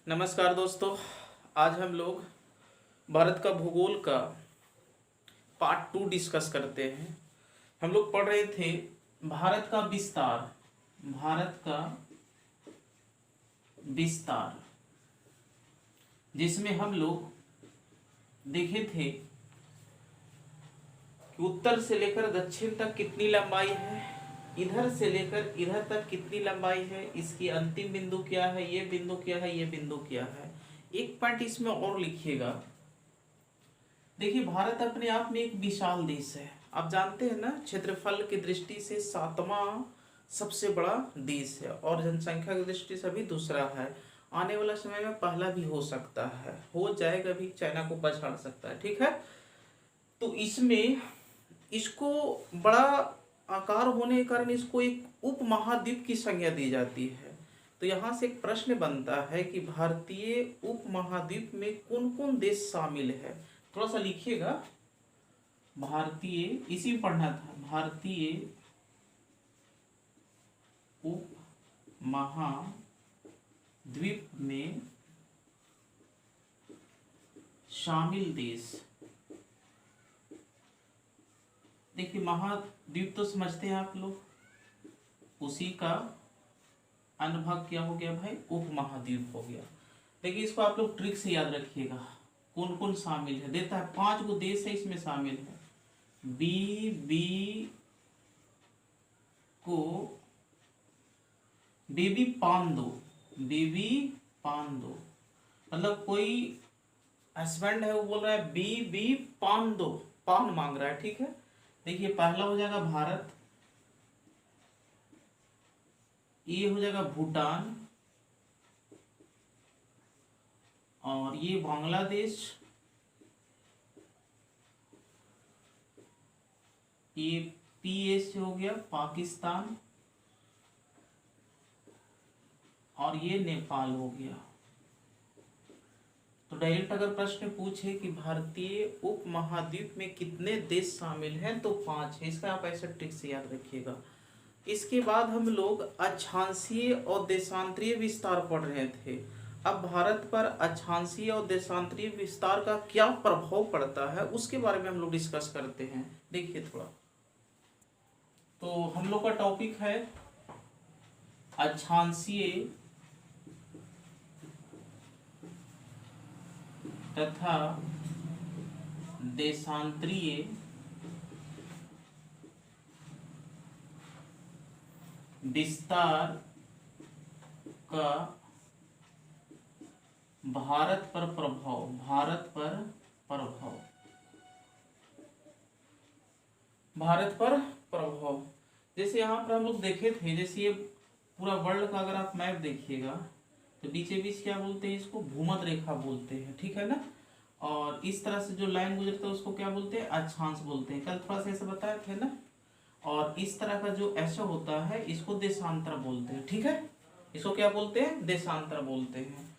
नमस्कार दोस्तों। आज हम लोग भारत का भूगोल का पार्ट 2 डिस्कस करते हैं। हम लोग पढ़ रहे थे भारत का विस्तार। भारत का विस्तार जिसमें हम लोग देखे थे कि उत्तर से लेकर दक्षिण तक कितनी लंबाई है, इधर से लेकर इधर तक कितनी लंबाई है, इसकी अंतिम बिंदु क्या है, ये बिंदु क्या है, ये बिंदु क्या है। एक पॉइंट इसमें और लिखिएगा। देखिए, भारत अपने आप में एक विशाल देश है। आप जानते हैं ना, क्षेत्रफल की दृष्टि से 7वां सबसे बड़ा देश है और जनसंख्या की दृष्टि से भी दूसरा है। आने वाला समय में पहला भी हो सकता है, हो जाएगा भी, चाइना को पछाड़ सकता है। ठीक है, तो इसमें इसको बड़ा आकार होने के कारण इसको एक उपमहाद्वीप की संज्ञा दी जाती है। तो यहाँ से एक प्रश्न बनता है कि भारतीय उपमहाद्वीप में कौन कौन देश शामिल है। थोड़ा सा लिखिएगा। भारतीय, इसी में पढ़ना था, भारतीय उपमहाद्वीप में शामिल देश। देखिए, महाद्वीप तो समझते हैं आप लोग, उसी का अनुभाग क्या हो गया भाई, उपमहाद्वीप हो गया। देखिए, इसको आप लोग ट्रिक से याद रखिएगा, कौन कौन शामिल है। देता है 5 गो देश है इसमें शामिल है। बीबी पान दो, मतलब कोई हस्बैंड है, वो बोल रहा है बीबी पान दो, पान मांग रहा है। ठीक है, देखिए पहला हो जाएगा भारत, ये हो जाएगा भूटान, और ये बांग्लादेश, ये पीएस हो गया पाकिस्तान, और ये नेपाल हो गया। तो डायरेक्ट अगर प्रश्न पूछे कि भारतीय उपमहाद्वीप में कितने देश शामिल हैं, तो 5 है। इसका आप ऐसे ट्रिक से याद रखिएगा। इसके बाद हम लोग अक्षांशीय और देशांतरीय विस्तार पढ़ रहे थे। अब भारत पर अक्षांशीय और देशांतरीय विस्तार का क्या प्रभाव पड़ता है, उसके बारे में हम लोग डिस्कस करते हैं। देखिए थोड़ा, तो हम लोग का टॉपिक है अक्षांशीय तथा देशांतरीय विस्तार का भारत पर प्रभाव। भारत पर प्रभाव, जैसे यहाँ पर हम लोग देखे थे, जैसे ये पूरा वर्ल्ड का अगर आप मैप देखिएगा तो बीचे बीच क्या बोलते हैं, इसको भूमध्य रेखा बोलते हैं। ठीक है ना, और इस तरह से जो लाइन गुजरता है उसको क्या बोलते हैं, अक्षांश बोलते हैं। कल थोड़ा सा ऐसे बताए थे ना। और इस तरह का जो ऐसा होता है इसको देशांतर बोलते हैं। ठीक है, इसको क्या बोलते हैं, देशांतर बोलते हैं।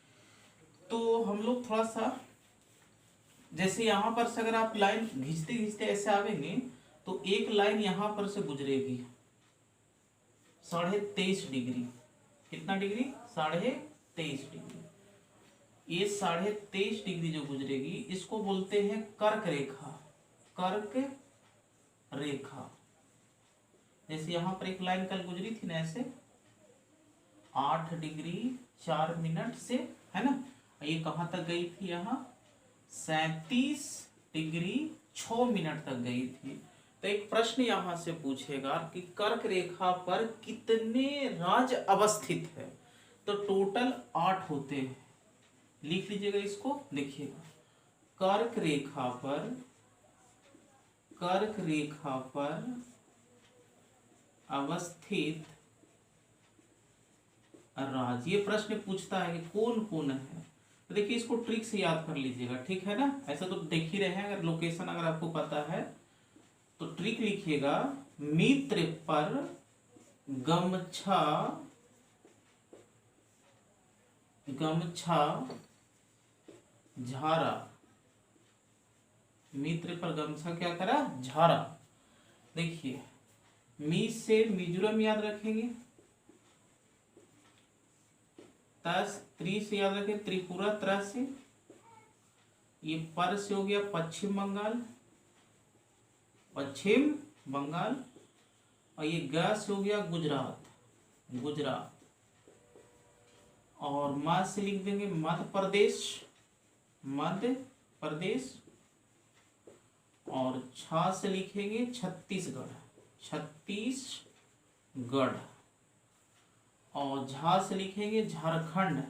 तो हम लोग थोड़ा सा, जैसे यहाँ पर से अगर आप लाइन खींचते खींचते ऐसे आवेंगे तो एक लाइन यहाँ पर से गुजरेगी 23.5 डिग्री। कितना डिग्री, 23.5 डिग्री। ये 23.5 डिग्री जो गुजरेगी इसको बोलते हैं कर्क रेखा। कर्क रेखा, जैसे यहाँ पर एक लाइन कल गुजरी थी ना, ऐसे 8 डिग्री 4 मिनट से, है ना। ये कहाँ तक गई थी, यहाँ 37 डिग्री 6 मिनट तक गई थी। तो एक प्रश्न यहाँ से पूछेगा कि कर्क रेखा पर कितने राज्य अवस्थित है, तो टोटल 8 होते हैं। लिख लीजिएगा इसको, देखिएगा। कर्क रेखा पर अवस्थित राज्य, ये प्रश्न पूछता है कि कौन कौन है। तो देखिए, इसको ट्रिक से याद कर लीजिएगा। ठीक है ना, ऐसा तो देख ही रहे हैं। अगर लोकेशन अगर आपको पता है तो ट्रिक लिखिएगा, मित्र पर गमछा झारा। मित्र पर गमछा क्या करा, झारा। देखिए, मी से मिजोरम याद रखेंगे, तस, त्रि से याद रखें त्रिपुरा, त्र से ये पर से हो गया पश्चिम बंगाल, पश्चिम बंगाल, और ये ग से हो गया गुजरात, गुजरात, और म से लिख देंगे मध्य प्रदेश, मध्य प्रदेश, और छ से लिखेंगे छत्तीसगढ़, छत्तीसगढ़, और झा से लिखेंगे झारखंड,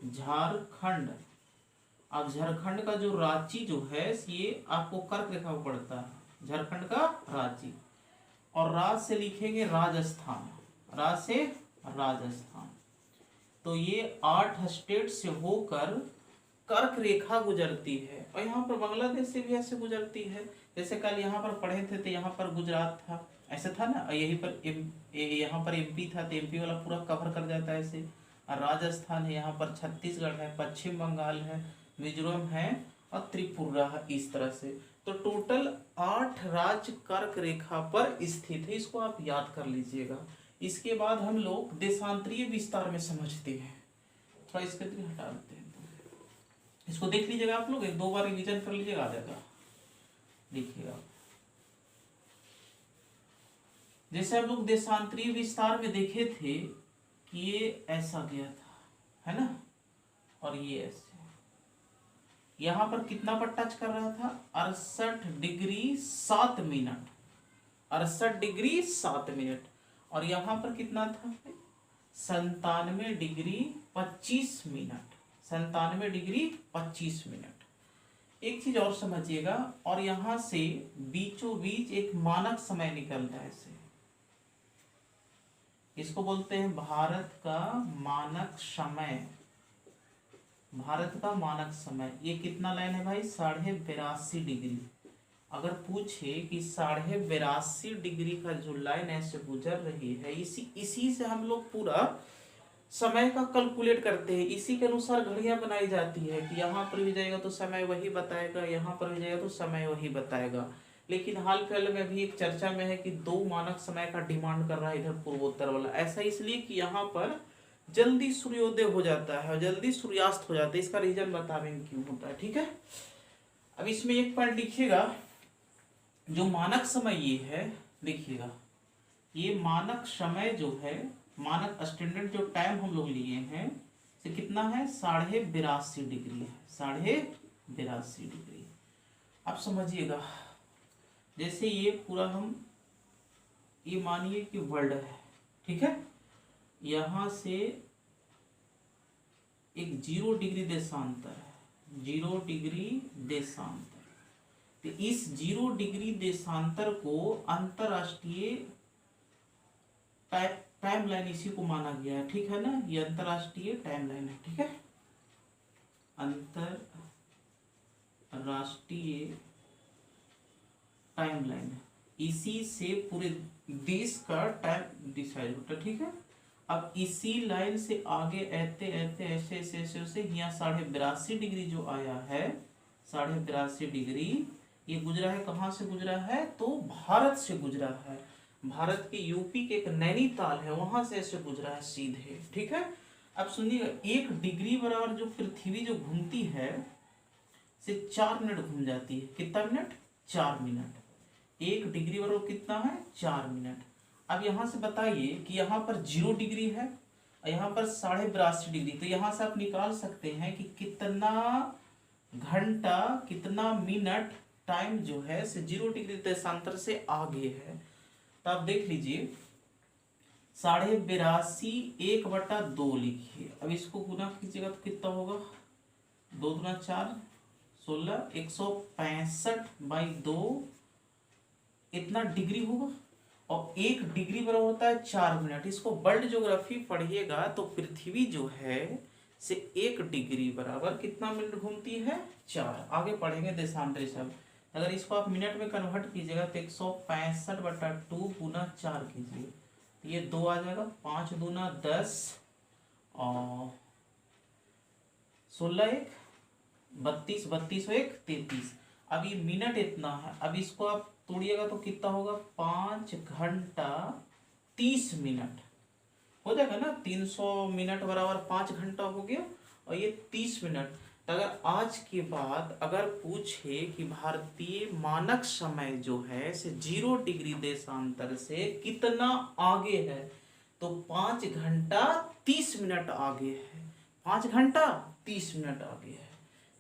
झारखंड। अब झारखंड का जो रांची जो है ये आपको कर्क रेखा को पड़ता है, झारखंड का रांची, और राज से लिखेंगे राजस्थान, राज से राजस्थान। तो ये 8 स्टेट से होकर कर्क रेखा गुजरती है, और यहाँ पर बांग्लादेश से भी ऐसे गुजरती है। जैसे कल यहाँ पर पढ़े थे तो यहाँ पर गुजरात था, ऐसे था ना, यहीं पर यहाँ पर एमपी था तो एमपी वाला पूरा कवर कर जाता है ऐसे, और राजस्थान है, यहाँ पर छत्तीसगढ़ है, पश्चिम बंगाल है, मिजोरम है, और त्रिपुरा है, इस तरह से। तो टोटल 8 राज्य कर्क रेखा पर स्थित है, इसको आप याद कर लीजिएगा। इसके बाद हम लोग देशांतरीय विस्तार में समझते हैं। थोड़ा इसके हटा देते हैं, इसको देख लीजिएगा आप लोग, 1-2 बार रिवीजन कर लीजिएगा, आ जाएगा, देखिएगा। जैसे हम लोग देशांतरीय विस्तार में देखे थे कि ये ऐसा गया था, है ना, और ये ऐसे यहां पर कितना पर टच कर रहा था, 68 डिग्री 7 मिनट, 68 डिग्री 7 मिनट, और यहां पर कितना था 97 डिग्री 25 मिनट, 97 डिग्री 25 मिनट। एक चीज और समझिएगा, और यहां से बीचों बीच एक मानक समय निकलता है ऐसे, इसको बोलते हैं भारत का मानक समय, भारत का मानक समय। ये कितना लाइन है भाई, 82.5 डिग्री। अगर पूछे कि 82.5 डिग्री का जो लाइन ऐसे गुजर रही है, इसी से हम लोग पूरा समय का कैलकुलेट करते हैं, इसी के अनुसार घड़ियां बनाई जाती है कि यहाँ पर भी जाएगा तो समय वही बताएगा, यहाँ पर भी जाएगा तो समय वही बताएगा। लेकिन हाल फिलहाल में अभी एक चर्चा में है कि 2 मानक समय का डिमांड कर रहा है इधर पूर्वोत्तर वाला। ऐसा इसलिए कि यहाँ पर जल्दी सूर्योदय हो जाता है और जल्दी सूर्यास्त हो जाता है, इसका रीजन बताएंगे क्यों होता है, ठीक है। अब इसमें एक पॉइंट लिखिएगा, जो मानक समय ये है, देखिएगा ये मानक समय जो है, मानक स्टैंडर्ड जो टाइम हम लोग लिए हैं से कितना है, 82.5 डिग्री है, 82.5 डिग्री। अब समझिएगा, जैसे ये पूरा हम ये मानिए कि वर्ल्ड है, ठीक है, यहां से एक 0 डिग्री देशांतर है, 0 डिग्री देशांतर। तो इस 0 डिग्री देशांतर को अंतरराष्ट्रीय टाइम लाइन इसी को माना गया है, ठीक है ना, ये अंतरराष्ट्रीय टाइम लाइन है, ठीक है, अंतरराष्ट्रीय टाइम लाइन है, इसी से पूरे देश का टाइम डिसाइड होता है, ठीक है। अब इसी लाइन से आगे आते आते ऐसे ऐसे ऐसे यहाँ 82.5 डिग्री जो आया है, 82.5 डिग्री ये गुजरा है, कहाँ से गुजरा है, तो भारत से गुजरा है, भारत के यूपी के एक नैनीताल है वहां से ऐसे गुजरा है सीधे, ठीक है। अब सुनिएगा, 1 डिग्री बराबर जो पृथ्वी जो घूमती है से 4 मिनट घूम जाती है, कितना मिनट, 4 मिनट। 1 डिग्री बराबर कितना है, 4 मिनट। अब यहां से बताइए कि यहाँ पर 0 डिग्री है और यहाँ पर 82.5 डिग्री, तो यहां से आप निकाल सकते हैं कि कितना घंटा कितना मिनट टाइम जो है से 0 डिग्री देशांतर से आगे है। तो आप देख लीजिए 82.5 1/2 लिखिए, अब इसको गुना कीजिएगा तो कितना होगा, 2 दूना 4 16, 165/2 इतना डिग्री होगा, और 1 डिग्री बराबर होता है 4 मिनट। इसको वर्ल्ड ज्योग्राफी पढ़िएगा तो पृथ्वी जो है से 1 डिग्री बराबर कितना मिनट घूमती है, 4। आगे पढ़ेंगे देशांतरी शब्द। अगर इसको आप मिनट में कन्वर्ट कीजिएगा तो 165/2 गुना 4 कीजिए, ये 2 आ जाएगा, 5 दूना 10 और 16 1 32, 32 1 33। अब ये मिनट इतना है, अब इसको आप तोड़िएगा तो कितना होगा, 5 घंटा 30 मिनट, हो जाएगा ना, 300 मिनट बराबर 5 घंटा हो गया, और ये 30 मिनट। तो अगर आज के बाद अगर पूछे कि भारतीय मानक समय जो है से 0 डिग्री देशांतर से कितना आगे है, तो 5 घंटा 30 मिनट आगे है, 5 घंटा 30 मिनट आगे है।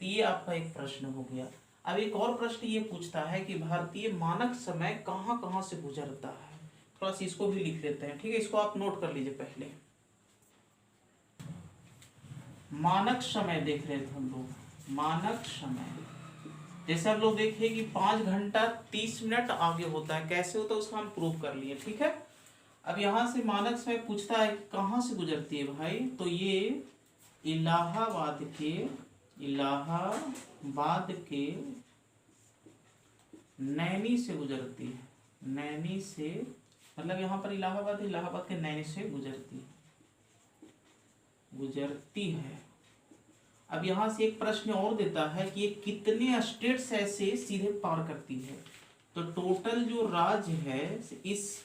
तो ये आपका एक प्रश्न हो गया। अब एक और प्रश्न ये पूछता है कि भारतीय मानक समय कहाँ कहाँ से गुजरता है, थोड़ा सा इसको भी लिख लेते हैं, ठीक है, इसको आप नोट कर लीजिए। पहले मानक समय देख रहे थे हम लोग, मानक समय जैसे हम लोग देखिए कि 5 घंटा 30 मिनट आगे होता है, कैसे होता है उसका हम प्रूव कर लिए, ठीक है। अब यहां से मानक समय पूछता है कि कहाँ से गुजरती है भाई, तो ये इलाहाबाद के नैनी से गुजरती है, नैनी से, मतलब यहाँ पर इलाहाबाद के नैनी से गुजरती है। अब यहाँ से एक प्रश्न और देता है कि ये कितने स्टेट्स ऐसे सीधे पार करती है, तो टोटल जो राज्य है इस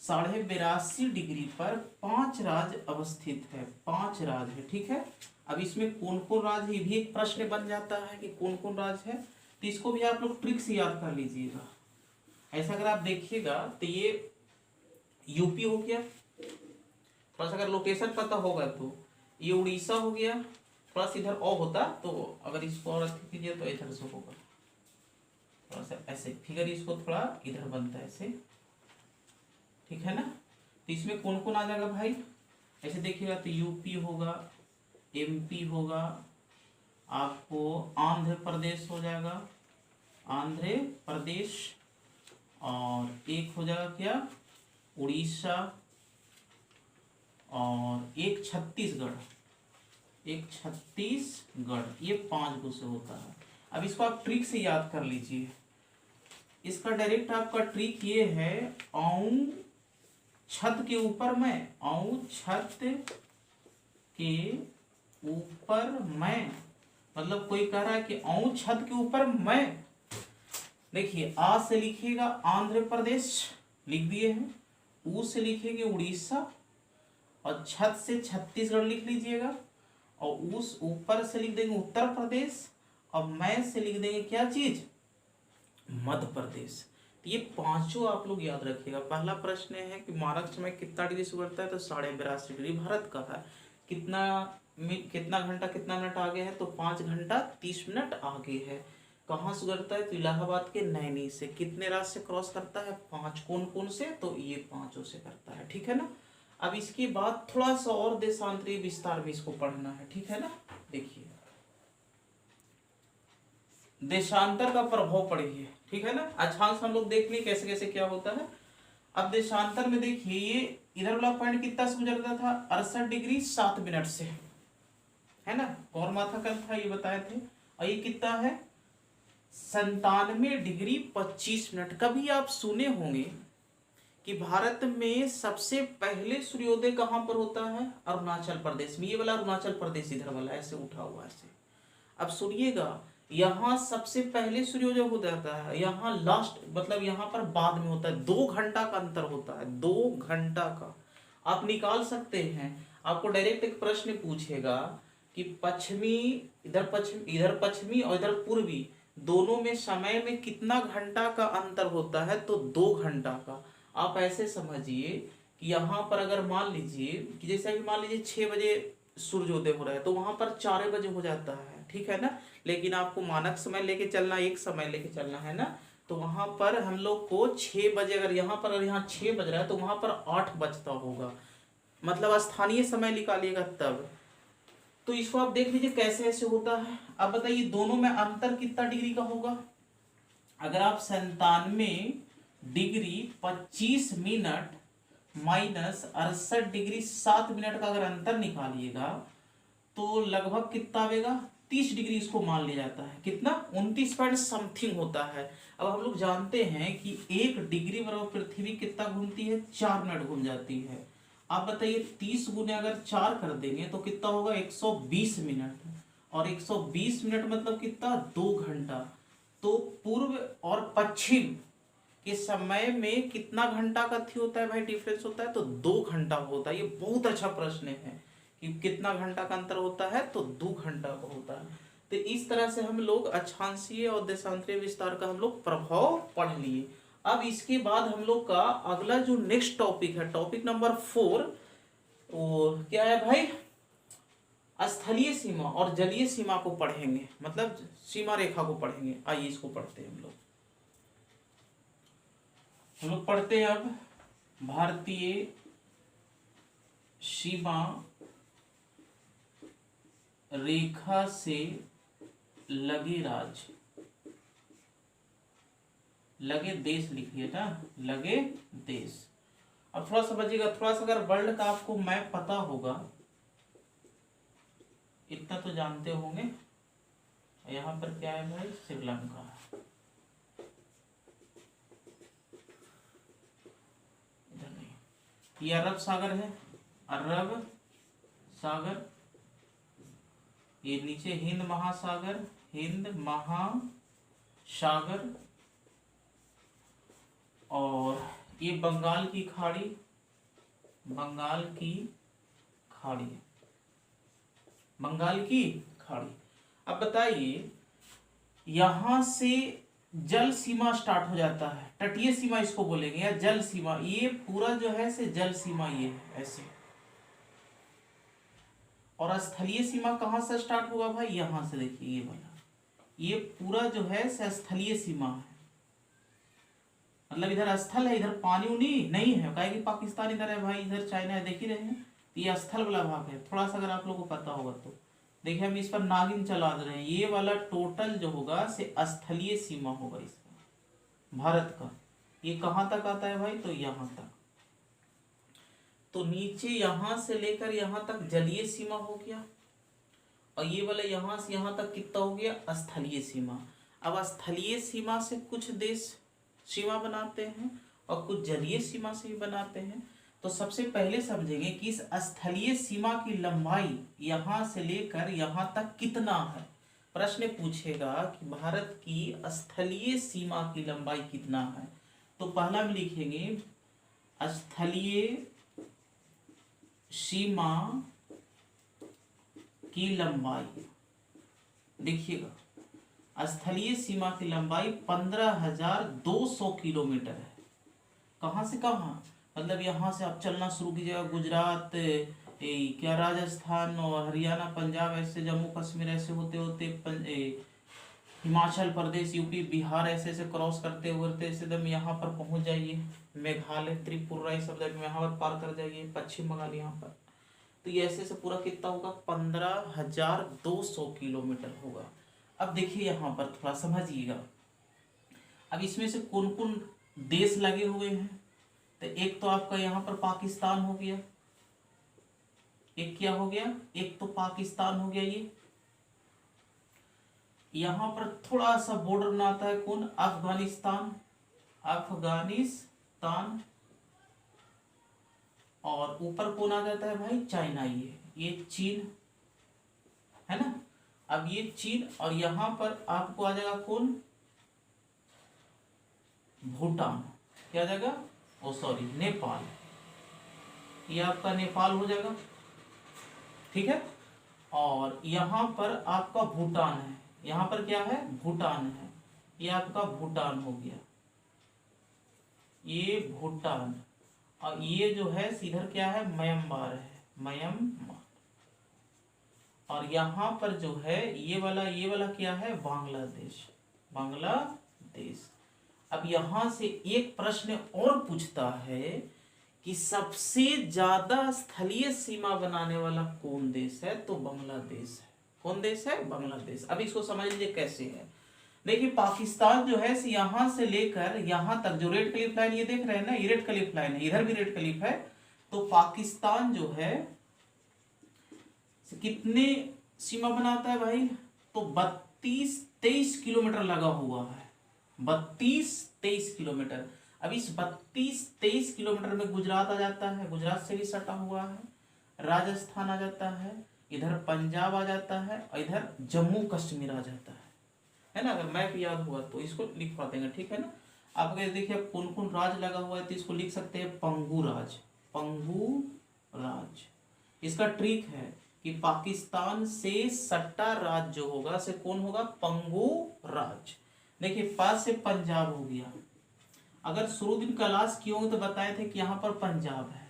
82.5 डिग्री पर 5 राज्य अवस्थित है, 5 राज्य है, ठीक है। अब इसमें कौन कौन राज्य, ये भी एक प्रश्न बन जाता है कि कौन कौन राज्य है, तो इसको भी आप लोग ट्रिक से याद कर लीजिएगा। ऐसा अगर आप देखिएगा तो ये यूपी हो गया, थोड़ा सा अगर लोकेशन पता होगा तो ये उड़ीसा हो गया, थोड़ा सा इधर और होता तो अगर इसको और अच्छी कीजिए तो इधर से होगा, थोड़ा सा ऐसे फिगर इसको थोड़ा इधर बनता है ऐसे, ठीक है ना। तो इसमें कौन कौन आ जाएगा भाई, ऐसे देखिएगा तो यूपी होगा, एमपी होगा, आपको आंध्र प्रदेश हो जाएगा, आंध्र प्रदेश, और एक हो जाएगा क्या उड़ीसा, और एक छत्तीसगढ़, ये 5 गो से होता है। अब इसको आप ट्रिक से याद कर लीजिए, इसका डायरेक्ट आपका ट्रिक ये है, औ छत के ऊपर मैं, औ छत के ऊपर मैं, मतलब कोई कह रहा है कि औ छत के ऊपर मैं, देखिए आ से लिखिएगा आंध्र प्रदेश लिख दिए हैं, ऊ से लिखेंगे उड़ीसा, और छत से छत्तीसगढ़ लिख लीजिएगा, और उस ऊपर से लिख देंगे उत्तर प्रदेश, और मैं से लिख देंगे क्या चीज, मध्य प्रदेश। तो ये 5 आप लोग याद रखिएगा। पहला प्रश्न है कि मानक समय कितना डिग्री से बढ़ता है, तो 82.5 डिग्री भारत का है। कितना घंटा कितना मिनट आगे है, तो 5 घंटा 30 मिनट आगे है। कहाँ से गुजरता है, तो इलाहाबाद के नैनी से। कितने राज्य से क्रॉस करता है, 5। कौन कौन से, तो ये 5 से करता है, ठीक है ना। अब इसके बाद थोड़ा सा और देशांतरी विस्तार में इसको पढ़ना है, ठीक है ना। देखिए देशांतर का प्रभाव पढ़िए, ठीक है ना। अक्षांश हम लोग देख लिए कैसे कैसे क्या होता है। अब देशांतर में देखिए ये इधर वाला पॉइंट कितना से गुजरता था, 68 डिग्री 7 मिनट से, है ना। कौन माथा कल था ये बताए थे, और ये कितना है 97 डिग्री 25 मिनट। कभी आप सुने होंगे कि भारत में सबसे पहले सूर्योदय कहाँ पर होता है, अरुणाचल प्रदेश में। ये वाला अरुणाचल प्रदेश इधर वाला ऐसे उठा हुआ ऐसे। अब सुनिएगा, यहाँ सबसे पहले सूर्योदय हो जाता है, यहाँ लास्ट मतलब यहाँ पर बाद में होता है। 2 घंटा का अंतर होता है, 2 घंटा का। आप निकाल सकते हैं, आपको डायरेक्ट एक प्रश्न पूछेगा कि इधर पश्चिमी और इधर पूर्वी दोनों में समय में कितना घंटा का अंतर होता है, तो 2 घंटा का। आप ऐसे समझिए कि यहाँ पर अगर मान लीजिए कि जैसे कि मान लीजिए 6 बजे सूर्योदय हो रहा है, तो वहां पर 4 बजे हो जाता है, ठीक है ना। लेकिन आपको मानक समय लेके चलना, एक समय लेके चलना है ना, तो वहां पर हम लोग को 6 बजे, अगर यहाँ 6 बज रहा है तो वहां पर 8 बजता होगा, मतलब स्थानीय समय निकालिएगा तब। तो इसको आप देख लीजिए कैसे ऐसे होता है। अब बताइए दोनों में अंतर कितना डिग्री का होगा। अगर आप 97 degree 25 minute minus 68 degree 7 minute का अगर अंतर निकालिएगा तो लगभग कितना आएगा, 30 डिग्री इसको मान लिया जाता है। कितना, 29 पॉइंट समथिंग होता है। अब हम लोग जानते हैं कि 1 डिग्री बराबर पृथ्वी कितना घूमती है, 4 मिनट घूम जाती है। आप बताइए 30 गुने अगर 4 कर देंगे तो कितना होगा, 120 मिनट, और 120 मिनट मतलब कितना, 2 घंटा। तो पूर्व और पश्चिम कि समय में कितना घंटा का थी होता है भाई डिफरेंस होता है, तो 2 घंटा होता है। ये बहुत अच्छा प्रश्न है कि कितना घंटा का अंतर होता है, तो 2 घंटा का होता है। तो इस तरह से हम लोग अक्षांशीय और देशांतरीय विस्तार का हम लोग प्रभाव पढ़ लिए। अब इसके बाद हम लोग का अगला जो नेक्स्ट टॉपिक है, टॉपिक नंबर 4, और क्या है भाई, स्थलीय सीमा और जलीय सीमा को पढ़ेंगे, मतलब सीमा रेखा को पढ़ेंगे। आइए इसको पढ़ते हैं हम लोग पढ़ते हैं अब भारतीय सीमा रेखा से लगे राज्य, लगे देश लिखिए ना, लगे देश। अब थोड़ा समझिएगा, थोड़ा सा अगर वर्ल्ड का आपको मैप पता होगा, इतना तो जानते होंगे, यहाँ पर क्या है भाई, श्रीलंका, इधर नहीं, ये अरब सागर है, अरब सागर, ये नीचे हिंद महासागर, हिंद महासागर, और ये बंगाल की खाड़ी, बंगाल की खाड़ी, बंगाल की खाड़ी। अब बताइए, यहां से जल सीमा स्टार्ट हो जाता है, तटीय सीमा इसको बोलेंगे या जल सीमा, ये पूरा जो है से जल सीमा ये है ऐसे, और स्थलीय सीमा कहां से स्टार्ट होगा भाई, यहां से, देखिए ये वाला, ये पूरा जो है से स्थलीय सीमा है, मतलब इधर स्थल है, इधर पानी उनी नहीं है, काहे कि पाकिस्तान इधर है भाई, इधर चाइना है, देख ही रहे हैं, तो ये स्थल वाला भाग है। थोड़ा सा अगर आप लोगों को पता होगा तो देखिए, हम इस पर नागिन चला दे रहे हैं, ये वाला टोटल जो होगा से स्थलीय सीमा होगा इसका, भारत का। ये कहाँ तक आता है भाई, तो यहाँ तक, तो नीचे यहाँ से लेकर यहाँ तक जलीय सीमा हो गया, और ये वाला यहाँ से यहाँ तक कितना हो गया, स्थलीय सीमा। अब स्थलीय सीमा से कुछ देश सीमा बनाते हैं और कुछ जलीय सीमा से भी बनाते हैं। तो सबसे पहले समझेंगे कि इस स्थलीय सीमा की लंबाई यहां से लेकर यहां तक कितना है। प्रश्न पूछेगा कि भारत की स्थलीय सीमा की लंबाई कितना है, तो पहला में लिखेंगे स्थलीय सीमा की लंबाई। देखिएगा, स्थलीय सीमा की लंबाई 15,200 किलोमीटर है। कहाँ से कहाँ, मतलब यहाँ से आप चलना शुरू कीजिएगा, गुजरात, क्या राजस्थान और हरियाणा, पंजाब, ऐसे जम्मू कश्मीर, ऐसे होते होते हिमाचल प्रदेश, यूपी, बिहार, ऐसे ऐसे क्रॉस करते हुए एकदम यहाँ पर पहुँच जाइए, मेघालय, त्रिपुरा, ये सब जगह यहाँ पर पार कर जाइए, पश्चिम बंगाल यहाँ पर। तो ये ऐसे से पूरा कितना होगा, 15,200 किलोमीटर होगा। अब देखिए यहाँ पर थोड़ा समझिएगा, अब इसमें से कौन कौन देश लगे हुए हैं, तो एक तो आपका यहाँ पर पाकिस्तान हो गया, एक क्या हो गया, एक तो पाकिस्तान हो गया, ये यहाँ पर थोड़ा सा बॉर्डर बनाता है कौन, अफगानिस्तान, अफगानिस्तान, और ऊपर कौन आ जाता है भाई, चाइना, ये चीन है ना। अब ये चीन, और यहां पर आपको आ जाएगा कौन, भूटान, क्या आ जाएगा, ओ सॉरी, नेपाल, ये आपका नेपाल हो जाएगा, ठीक है। और यहां पर आपका भूटान है, यहां पर क्या है, भूटान है, ये आपका भूटान हो गया, ये भूटान, और ये जो है इधर क्या है, म्यांमार है, म्यांमार, और यहाँ पर जो है ये वाला क्या है, बांग्लादेश, बांग्लादेश। अब यहाँ से एक प्रश्न और पूछता है कि सबसे ज्यादा स्थलीय सीमा बनाने वाला कौन देश है, तो बांग्लादेश है। कौन देश है, बांग्लादेश। अब इसको समझ लीजिए कैसे है। देखिए, पाकिस्तान जो है यहाँ से लेकर यहाँ तक जो रेड क्लिफ लाइन ये देख रहे हैं ना, ये रेड क्लिफ लाइन है, इधर भी रेड क्लिफ है, तो पाकिस्तान जो है कितने सीमा बनाता है भाई, तो 32-23 किलोमीटर लगा हुआ है, 32-23 किलोमीटर। अब इस 32-23 किलोमीटर में गुजरात आ जाता है, गुजरात से भी सटा हुआ है, राजस्थान आ जाता है, इधर पंजाब आ जाता है, और इधर जम्मू कश्मीर आ जाता है ना। अगर मैप याद हुआ तो इसको लिखवा देंगे, ठीक है ना। आप अगर देखिए कौन कौन राज लगा हुआ है तो इसको लिख सकते हैं पंगू राज, पंगू राज। इसका ट्रिक है कि पाकिस्तान से सट्टा राज जो होगा से कौन होगा, पंगू राज। देखिए पास से पंजाब हो गया, अगर शुरू दिन क्लास किए होंगे तो बताए थे कि यहाँ पर पंजाब है,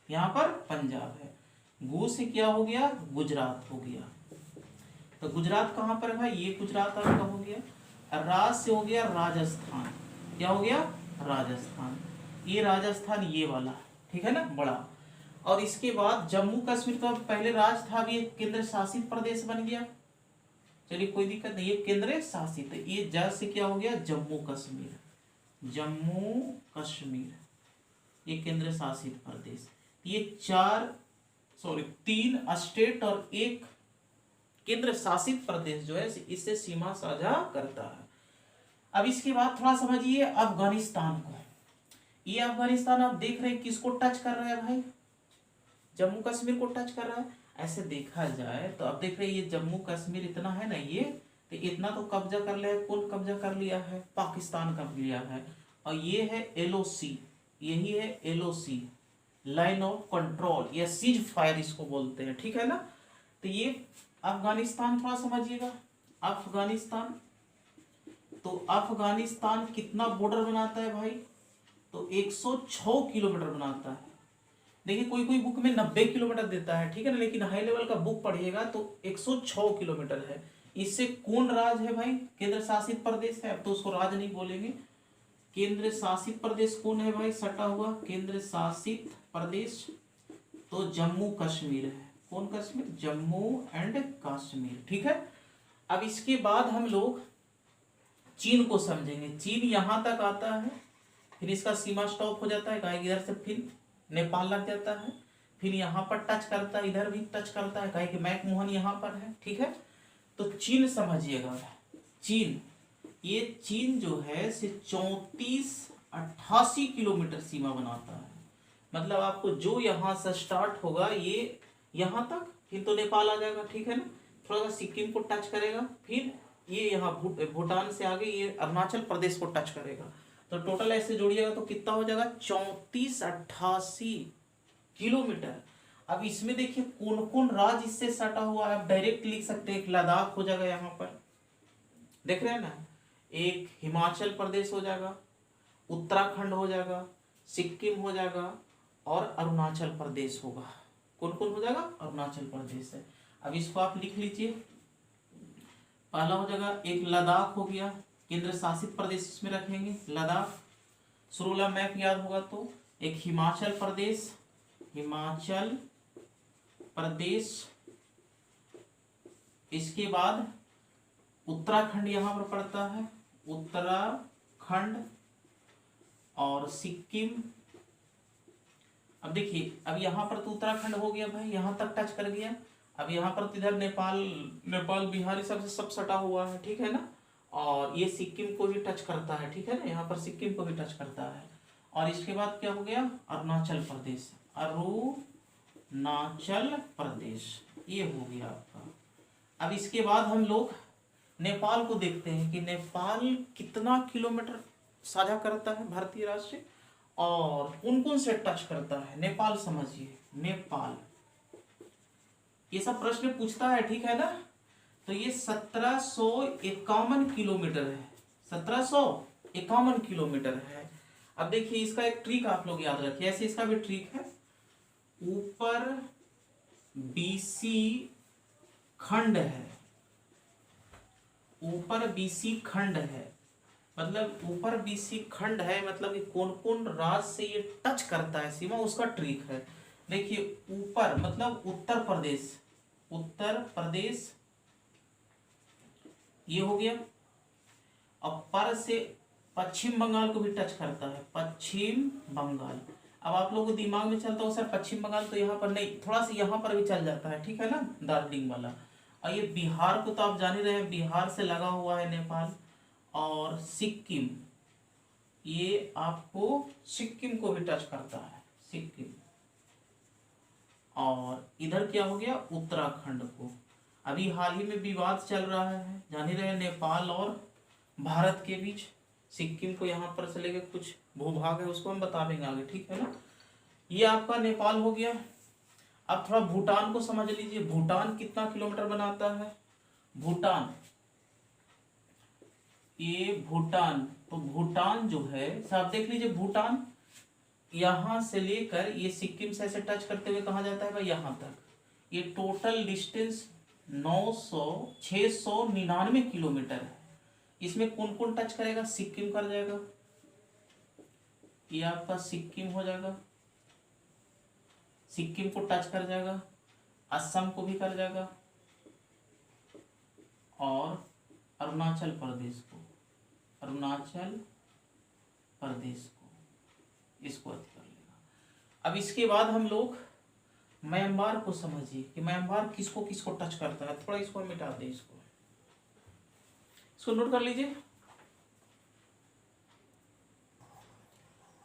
यहाँ पर पंजाब है। गु से क्या हो गया, गुजरात हो गया। तो गुजरात कहाँ पर है भाई, ये गुजरात आपका हो गया। राज से हो गया राजस्थान, क्या हो गया, राजस्थान। ये राजस्थान ये वाला, ठीक है ना, बड़ा। और इसके बाद जम्मू कश्मीर तो पहले राज था, अभी एक केंद्र शासित प्रदेश बन गया। चलिए कोई दिक्कत नहीं, ये केंद्र शासित है। ये ज से क्या हो गया, जम्मू कश्मीर, जम्मू कश्मीर ये केंद्र शासित प्रदेश। ये तीन स्टेट और एक केंद्र शासित प्रदेश जो है इससे सीमा साझा करता है। अब इसके बाद थोड़ा समझिए अफगानिस्तान को। ये अफगानिस्तान आप देख रहे हैं किसको टच कर रहा है भाई, जम्मू कश्मीर को टच कर रहा है। ऐसे देखा जाए तो अब देख रहे हैं ये जम्मू कश्मीर इतना है ना, ये तो इतना तो कब्जा कर लिया है। कौन कब्जा कर लिया है, पाकिस्तान कर लिया है। और ये है एलओसी, यही है एलओसी, लाइन ऑफ कंट्रोल या सीज फायर इसको बोलते हैं, ठीक है ना। तो ये अफगानिस्तान थोड़ा समझिएगा। अफगानिस्तान, तो अफगानिस्तान कितना बॉर्डर बनाता है भाई, तो 106 किलोमीटर बनाता है। देखिए कोई कोई बुक में 90 किलोमीटर देता है, ठीक है ना, लेकिन हाई लेवल का बुक पढ़िएगा तो 106 किलोमीटर है। इससे कौन राज है भाई, केंद्र शासित प्रदेश है। अब तो उसको राज नहीं बोलेंगे, केंद्र शासित प्रदेश कौन है भाई, सटा हुआ केंद्र शासित प्रदेश तो जम्मू कश्मीर है। कौन कश्मीर, जम्मू एंड कश्मीर, ठीक है। अब इसके बाद हम लोग चीन को समझेंगे। चीन यहां तक आता है, फिर इसका सीमा स्टॉप हो जाता है, कहा इधर से फिर नेपाल लग जाता है, फिर यहाँ पर टच करता है, इधर भी टच करता है, कहा कि मैकमोहन यहाँ पर है, ठीक है। तो चीन समझिएगा, चीन, ये चीन जो है से 3488 किलोमीटर सीमा बनाता है। मतलब आपको जो यहाँ से स्टार्ट होगा ये यहाँ तक, फिर तो नेपाल आ जाएगा, ठीक है ना, थोड़ा सा सिक्किम को टच करेगा, फिर ये यहाँ भूटान से आगे ये अरुणाचल प्रदेश को टच करेगा। तो टोटल ऐसे जोड़िएगा तो कितना हो जाएगा, 3488 किलोमीटर। अब इसमें देखिए कौन कौन राज्य इससे सटा हुआ है, आप डायरेक्ट लिख सकते हैं। एक लद्दाख हो जाएगा यहाँ पर, देख रहे हैं ना, एक हिमाचल प्रदेश हो जाएगा, उत्तराखंड हो जाएगा, सिक्किम हो जाएगा और अरुणाचल प्रदेश होगा। कौन कौन हो जाएगा, अरुणाचल प्रदेश है। अब इसको आप लिख लीजिए, पहला हो जाएगा एक लद्दाख हो गया, केंद्र शासित प्रदेश इसमें रखेंगे लद्दाख। शुरू मैप याद होगा तो एक हिमाचल प्रदेश, हिमाचल प्रदेश, इसके बाद उत्तराखंड यहाँ पर पड़ता है, उत्तराखंड और सिक्किम। अब देखिए अब यहाँ पर तो उत्तराखंड हो गया भाई, यहाँ तक टच कर गया। अब यहाँ पर तो इधर नेपाल बिहार सब से सब सटा हुआ है, ठीक है ना। और ये सिक्किम को भी टच करता है, ठीक है ना, यहाँ पर सिक्किम को भी टच करता है। और इसके बाद क्या हो गया, अरुणाचल प्रदेश, अरुणाचल प्रदेश ये हो गया आपका। अब इसके बाद हम लोग नेपाल को देखते हैं कि नेपाल कितना किलोमीटर साझा करता है भारतीय राज्य से और कौन कौन से टच करता है। नेपाल समझिए, नेपाल ये सब प्रश्न पूछता है, ठीक है ना। तो ये 1751 किलोमीटर है, 1751 किलोमीटर है। अब देखिए इसका एक ट्रिक आप लोग याद रखिए, ऐसे इसका भी ट्रिक है। ऊपर बीसी खंड है, ऊपर बीसी खंड है, मतलब ऊपर बीसी खंड है, मतलब कि कौन कौन राज्य से ये टच करता है सीमा, उसका ट्रिक है। देखिए ऊपर मतलब उत्तर प्रदेश, उत्तर प्रदेश ये हो गया। और पर से पश्चिम बंगाल को भी टच करता है, पश्चिम बंगाल। अब आप लोगों को दिमाग में चलता हो सर पश्चिम बंगाल तो यहाँ पर नहीं, थोड़ा सा यहाँ पर भी चल जाता है, ठीक है ना, दार्जिलिंग वाला। और ये बिहार को तो आप जान ही रहे हैं, बिहार से लगा हुआ है नेपाल। और सिक्किम, ये आपको सिक्किम को भी टच करता है, सिक्किम। और इधर क्या हो गया, उत्तराखंड को। अभी हाल ही में विवाद चल रहा है, जान ही रहे, नेपाल और भारत के बीच सिक्किम को यहाँ पर से लेके कुछ भूभाग है उसको हम बता देंगे आगे, ठीक है ना। ये आपका नेपाल हो गया। अब थोड़ा भूटान को समझ लीजिए, भूटान कितना किलोमीटर बनाता है। भूटान, ये भूटान, तो भूटान जो है साहब देख लीजिए, भूटान यहां से लेकर ये सिक्किम से ऐसे टच करते हुए कहा जाता है भाई यहां तक, ये टोटल डिस्टेंस 699 किलोमीटर है। इसमें कौन कौन टच करेगा, सिक्किम कर जाएगा, ये आपका सिक्किम हो जाएगा, सिक्किम को टच कर जाएगा, असम को भी कर जाएगा, और अरुणाचल प्रदेश को, अरुणाचल प्रदेश को, इसको अति कर लेगा। अब इसके बाद हम लोग म्यांमार को समझिए कि म्यांमार किसको किसको टच करता है। थोड़ा इसको मिटा दें, इसको नोट कर लीजिए।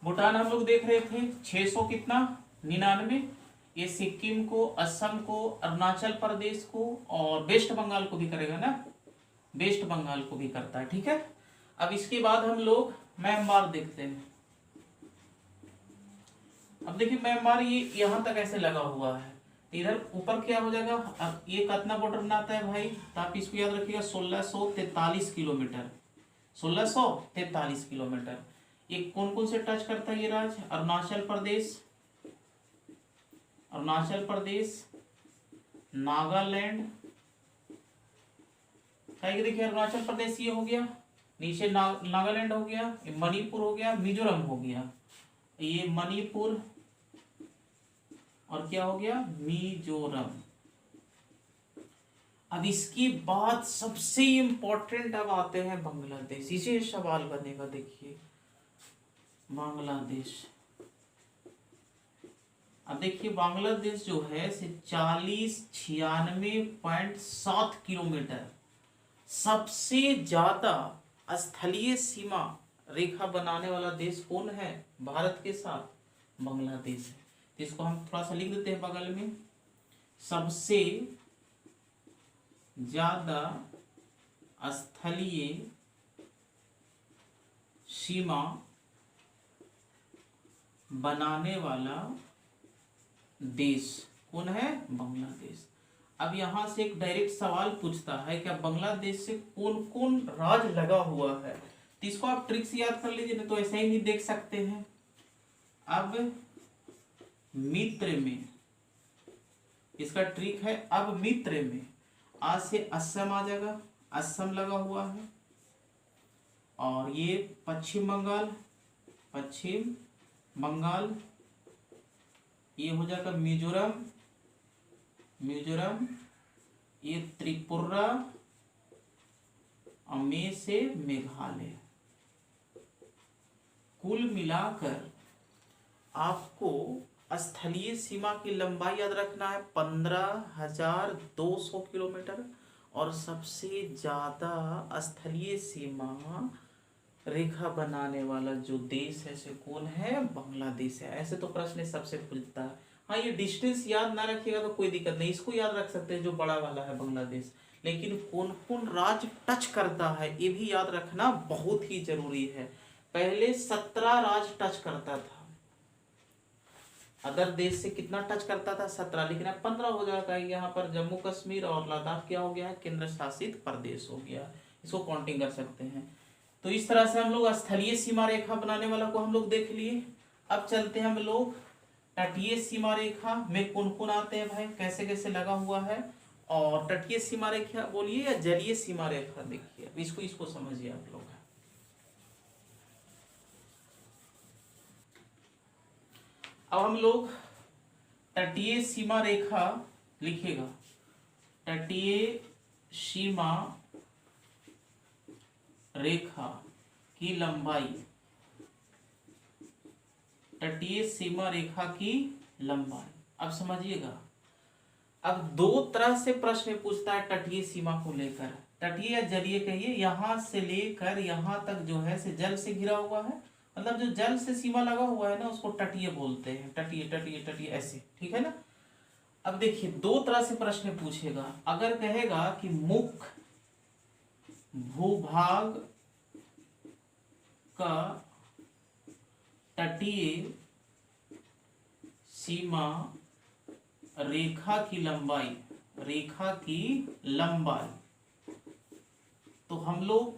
भूटान हम लोग देख रहे थे 600 कितना 99, ये सिक्किम को, असम को, अरुणाचल प्रदेश को और वेस्ट बंगाल को भी करेगा ना, वेस्ट बंगाल को भी करता है, ठीक है। अब इसके बाद हम लोग म्यांमार देखते हैं। अब देखिए म्यांमार ये यहां तक ऐसे लगा हुआ है, इधर ऊपर क्या हो जाएगा, अब ये कितना बॉर्डर बनाता है भाई, तो आप इसको याद रखिएगा 1643 किलोमीटर, 1643 किलोमीटर। ये कौन कौन से टच करता है ये राज्य, अरुणाचल प्रदेश, अरुणाचल प्रदेश, नागालैंड, देखिए अरुणाचल प्रदेश ये हो गया, नीचे नागालैंड हो गया, मणिपुर हो गया, मिजोरम हो गया, ये मणिपुर और क्या हो गया, मिजोरम। अब इसकी बात सबसे इंपॉर्टेंट, अब आते हैं बांग्लादेश, इसे सवाल बनेगा। देखिए बांग्लादेश, अब देखिए बांग्लादेश जो है 4096.7 किलोमीटर, सबसे ज्यादा स्थलीय सीमा रेखा बनाने वाला देश कौन है भारत के साथ, बांग्लादेश है। तो इसको हम थोड़ा सा लिख देते हैं बगल में, सबसे ज्यादा स्थलीय सीमा बनाने वाला देश कौन है, बांग्लादेश। अब यहां से एक डायरेक्ट सवाल पूछता है कि बांग्लादेश से कौन कौन राज्य लगा हुआ है, तो इसको आप ट्रिक से याद कर लीजिए, तो ऐसे ही नहीं देख सकते हैं। अब मित्र में इसका ट्रिक है, अब मित्र में आज से असम आ जाएगा, असम लगा हुआ है, और ये पश्चिम बंगाल, पश्चिम बंगाल, ये हो जाएगा मिजोरम, मिजोरम, ये त्रिपुरा, और में से मेघालय। कुल मिलाकर आपको स्थलीय सीमा की लंबाई याद रखना है 15,200 किलोमीटर, और सबसे ज्यादा स्थलीय सीमा रेखा बनाने वाला जो देश है से कौन है, बांग्लादेश है। ऐसे तो प्रश्न सबसे पूछता है। हाँ ये डिस्टेंस याद ना रखिएगा तो कोई दिक्कत नहीं, इसको याद रख सकते हैं जो बड़ा वाला है बांग्लादेश, लेकिन कौन कौन राज्य टच करता है ये भी याद रखना बहुत ही जरूरी है। पहले 17 राज्य टच करता था, अदर देश से कितना टच करता था 17, लेकिन अब 15 हो जाता है। यहाँ पर जम्मू कश्मीर और लद्दाख क्या हो गया है, केंद्र शासित प्रदेश हो गया, इसको काउंटिंग कर सकते हैं। तो इस तरह से हम लोग स्थलीय सीमा रेखा बनाने वाला को हम लोग देख लिए। अब चलते हैं हम लोग तटीय सीमा रेखा में कौन कौन आते हैं भाई, कैसे कैसे लगा हुआ है। और तटीय सीमा रेखा बोलिए या जलीय सीमा रेखा, देखिए इसको समझिए आप लोग। अब हम लोग तटीय सीमा रेखा लिखेगा, तटीय सीमा रेखा की लंबाई, तटीय सीमा रेखा की लंबाई। अब समझिएगा, अब दो तरह से प्रश्न पूछता है तटीय सीमा को लेकर, तटीय या जलीय कहिए, यहां से लेकर यहां तक जो है से जल से घिरा हुआ है, मतलब जो जल से सीमा लगा हुआ है ना उसको तटीय बोलते हैं, तटीय तटीय तटीय ऐसे, ठीक है ना। अब देखिए दो तरह से प्रश्न पूछेगा, अगर कहेगा कि मुख्य भूभाग का तटीय सीमा रेखा की लंबाई, रेखा की लंबाई, तो हम लोग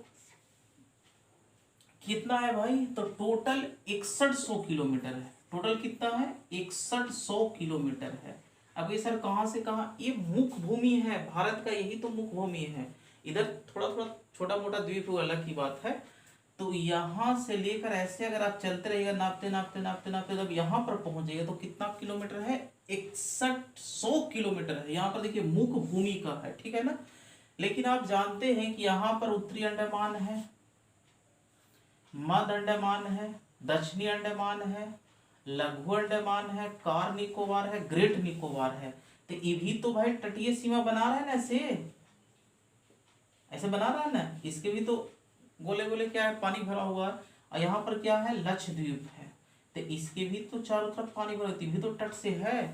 कितना है भाई, तो टोटल 6100 किलोमीटर है। टोटल कितना है, 6100 किलोमीटर है। अब ये सर कहाँ से कहाँ, ये मुख्य भूमि है भारत का, यही तो मुख्य भूमि है। इधर थोड़ा थोड़ा छोटा मोटा द्वीप वो अलग की बात है। तो यहाँ से लेकर ऐसे अगर आप चलते रहिएगा नापते नापते नापते नापते जब यहाँ पर पहुंचेगा तो कितना किलोमीटर है, 6100 किलोमीटर है। यहाँ पर देखिए मुख्य भूमि का है, ठीक है ना। लेकिन आप जानते हैं कि यहाँ पर उत्तरी अंडमान है, मध्य अंडमान है, दक्षिणी अंडमान है, लघु अंडमान है, कार निकोबार है, ग्रेट निकोबार है। तो ये भी तो भाई तटीय सीमा बना रहा है ना, ऐसे बना रहा है ना। इसके भी तो गोले गोले क्या है, पानी भरा हुआ है। और यहाँ पर क्या है, लक्षद्वीप है, तो इसके भी तो चारों तरफ पानी भरा, भी तो तट से है।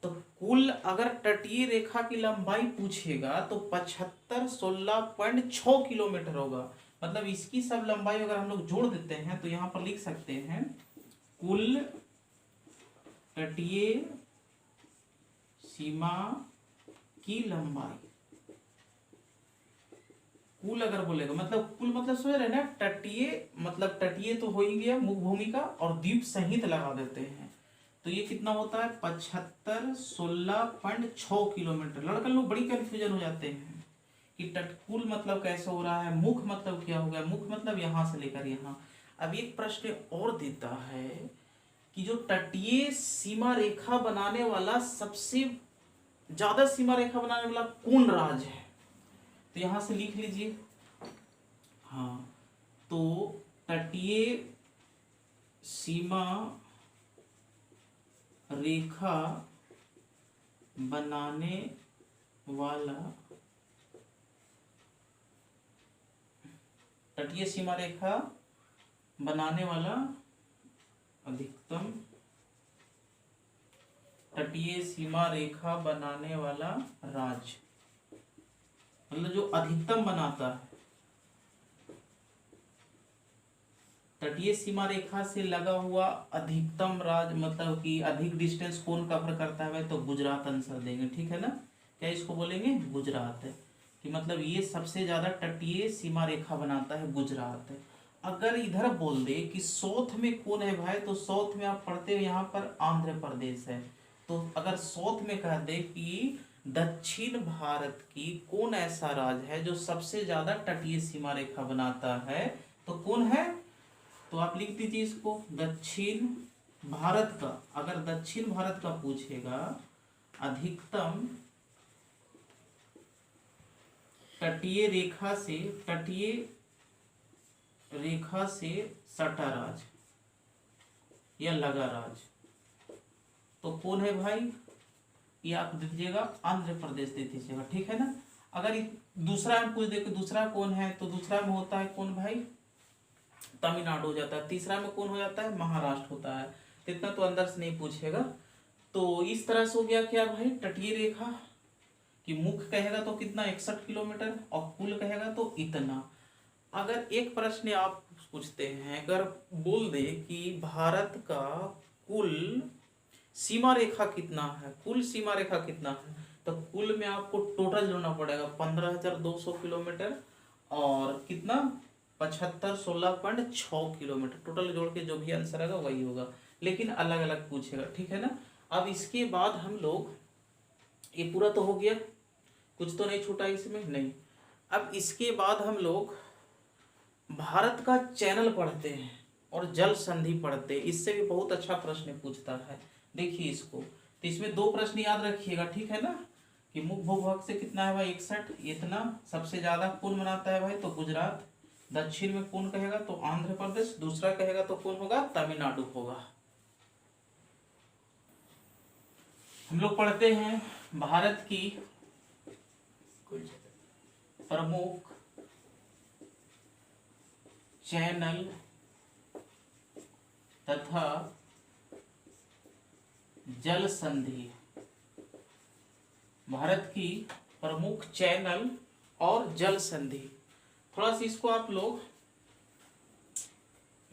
तो कुल अगर तटीय रेखा की लंबाई पूछेगा तो 75 16.6 किलोमीटर होगा। मतलब इसकी सब लंबाई अगर हम लोग जोड़ देते हैं तो यहाँ पर लिख सकते हैं कुल तटीय सीमा की लंबाई। कुल अगर बोलेगा मतलब कुल मतलब समझ रहे ना, तटीय मतलब तटीय तो हो ही गया मुख्य भूमि का, और द्वीप सहित लगा देते हैं तो ये कितना होता है, 75 16.6 किलोमीटर। लड़के लोग बड़ी कंफ्यूजन हो जाते हैं कि तटकुल मतलब कैसे हो रहा है, मुख्य मतलब क्या हो गया, मुख्य मतलब यहाँ से लेकर यहाँ। अब एक प्रश्न और देता है कि जो तटीय सीमा रेखा बनाने वाला सबसे ज्यादा सीमा रेखा बनाने वाला कौन राज्य है, तो यहां से लिख लीजिए। हाँ, तो तटीय सीमा रेखा बनाने वाला, तटीय सीमा रेखा बनाने वाला अधिकतम, तटीय सीमा रेखा बनाने वाला राज्य, मतलब जो अधिकतम बनाता है। तटीय सीमा रेखा से लगा हुआ अधिकतम राज्य मतलब कि अधिक डिस्टेंस कौन कवर करता है, तो गुजरात आंसर देंगे, ठीक है ना। क्या इसको बोलेंगे, गुजरात है, कि मतलब ये सबसे ज्यादा तटीय सीमा रेखा बनाता है गुजरात है। अगर इधर बोल दे कि साउथ में कौन है भाई, तो साउथ में आप पढ़ते हो यहाँ पर आंध्र प्रदेश है। तो अगर साउथ में कह दे कि दक्षिण भारत की कौन ऐसा राज्य है जो सबसे ज्यादा तटीय सीमा रेखा बनाता है, तो कौन है, तो आप लिख दीजिए इसको, दक्षिण भारत का। अगर दक्षिण भारत का पूछेगा अधिकतम तटीय रेखा से, तटीय रेखा से सटा राज्य या लगा राज्य, तो कौन है भाई, ये आप दे दीजिएगा आंध्र प्रदेश दे दीजिएगा, ठीक है ना। अगर दूसरा हम पूछ दे कि दूसरा कौन है, तो दूसरा में होता है कौन भाई, तमिलनाडु हो जाता है। तीसरा में कौन हो जाता है, महाराष्ट्र होता है। तो इतना तो अंदर से नहीं पूछेगा। तो इस तरह से हो गया क्या भाई, तटीय रेखा कि मुख्य कहेगा तो कितना 61 किलोमीटर और कुल कहेगा तो इतना। अगर एक प्रश्न आप पूछते हैं, अगर बोल दे कि भारत का कुल सीमा रेखा कितना है, कुल सीमा रेखा कितना है, तो कुल में आपको टोटल जोड़ना पड़ेगा 15,200 किलोमीटर और कितना 75 16.6 किलोमीटर। टोटल जोड़ के जो भी आंसर आएगा वही होगा, लेकिन अलग अलग पूछेगा, ठीक है ना। अब इसके बाद हम लोग, ये पूरा तो हो गया, कुछ तो नहीं छूटा इसमें, नहीं। अब इसके बाद हम लोग भारत का चैनल पढ़ते हैं और जल संधि पढ़ते हैं। इससे भी बहुत अच्छा प्रश्न पूछता है, देखिए इसको। तो इसमें दो प्रश्न याद रखिएगा, ठीक है ना, कि मुख्य भूभाग से कितना है भाई 61, इतना सबसे ज्यादा कौन बनाता है भाई, तो गुजरात। दक्षिण में कौन कहेगा तो आंध्र प्रदेश, दूसरा कहेगा तो कौन होगा, तमिलनाडु होगा। हम लोग पढ़ते हैं भारत की प्रमुख चैनल तथा जल संधि, भारत की प्रमुख चैनल और जल संधि। थोड़ा सा इसको आप लोग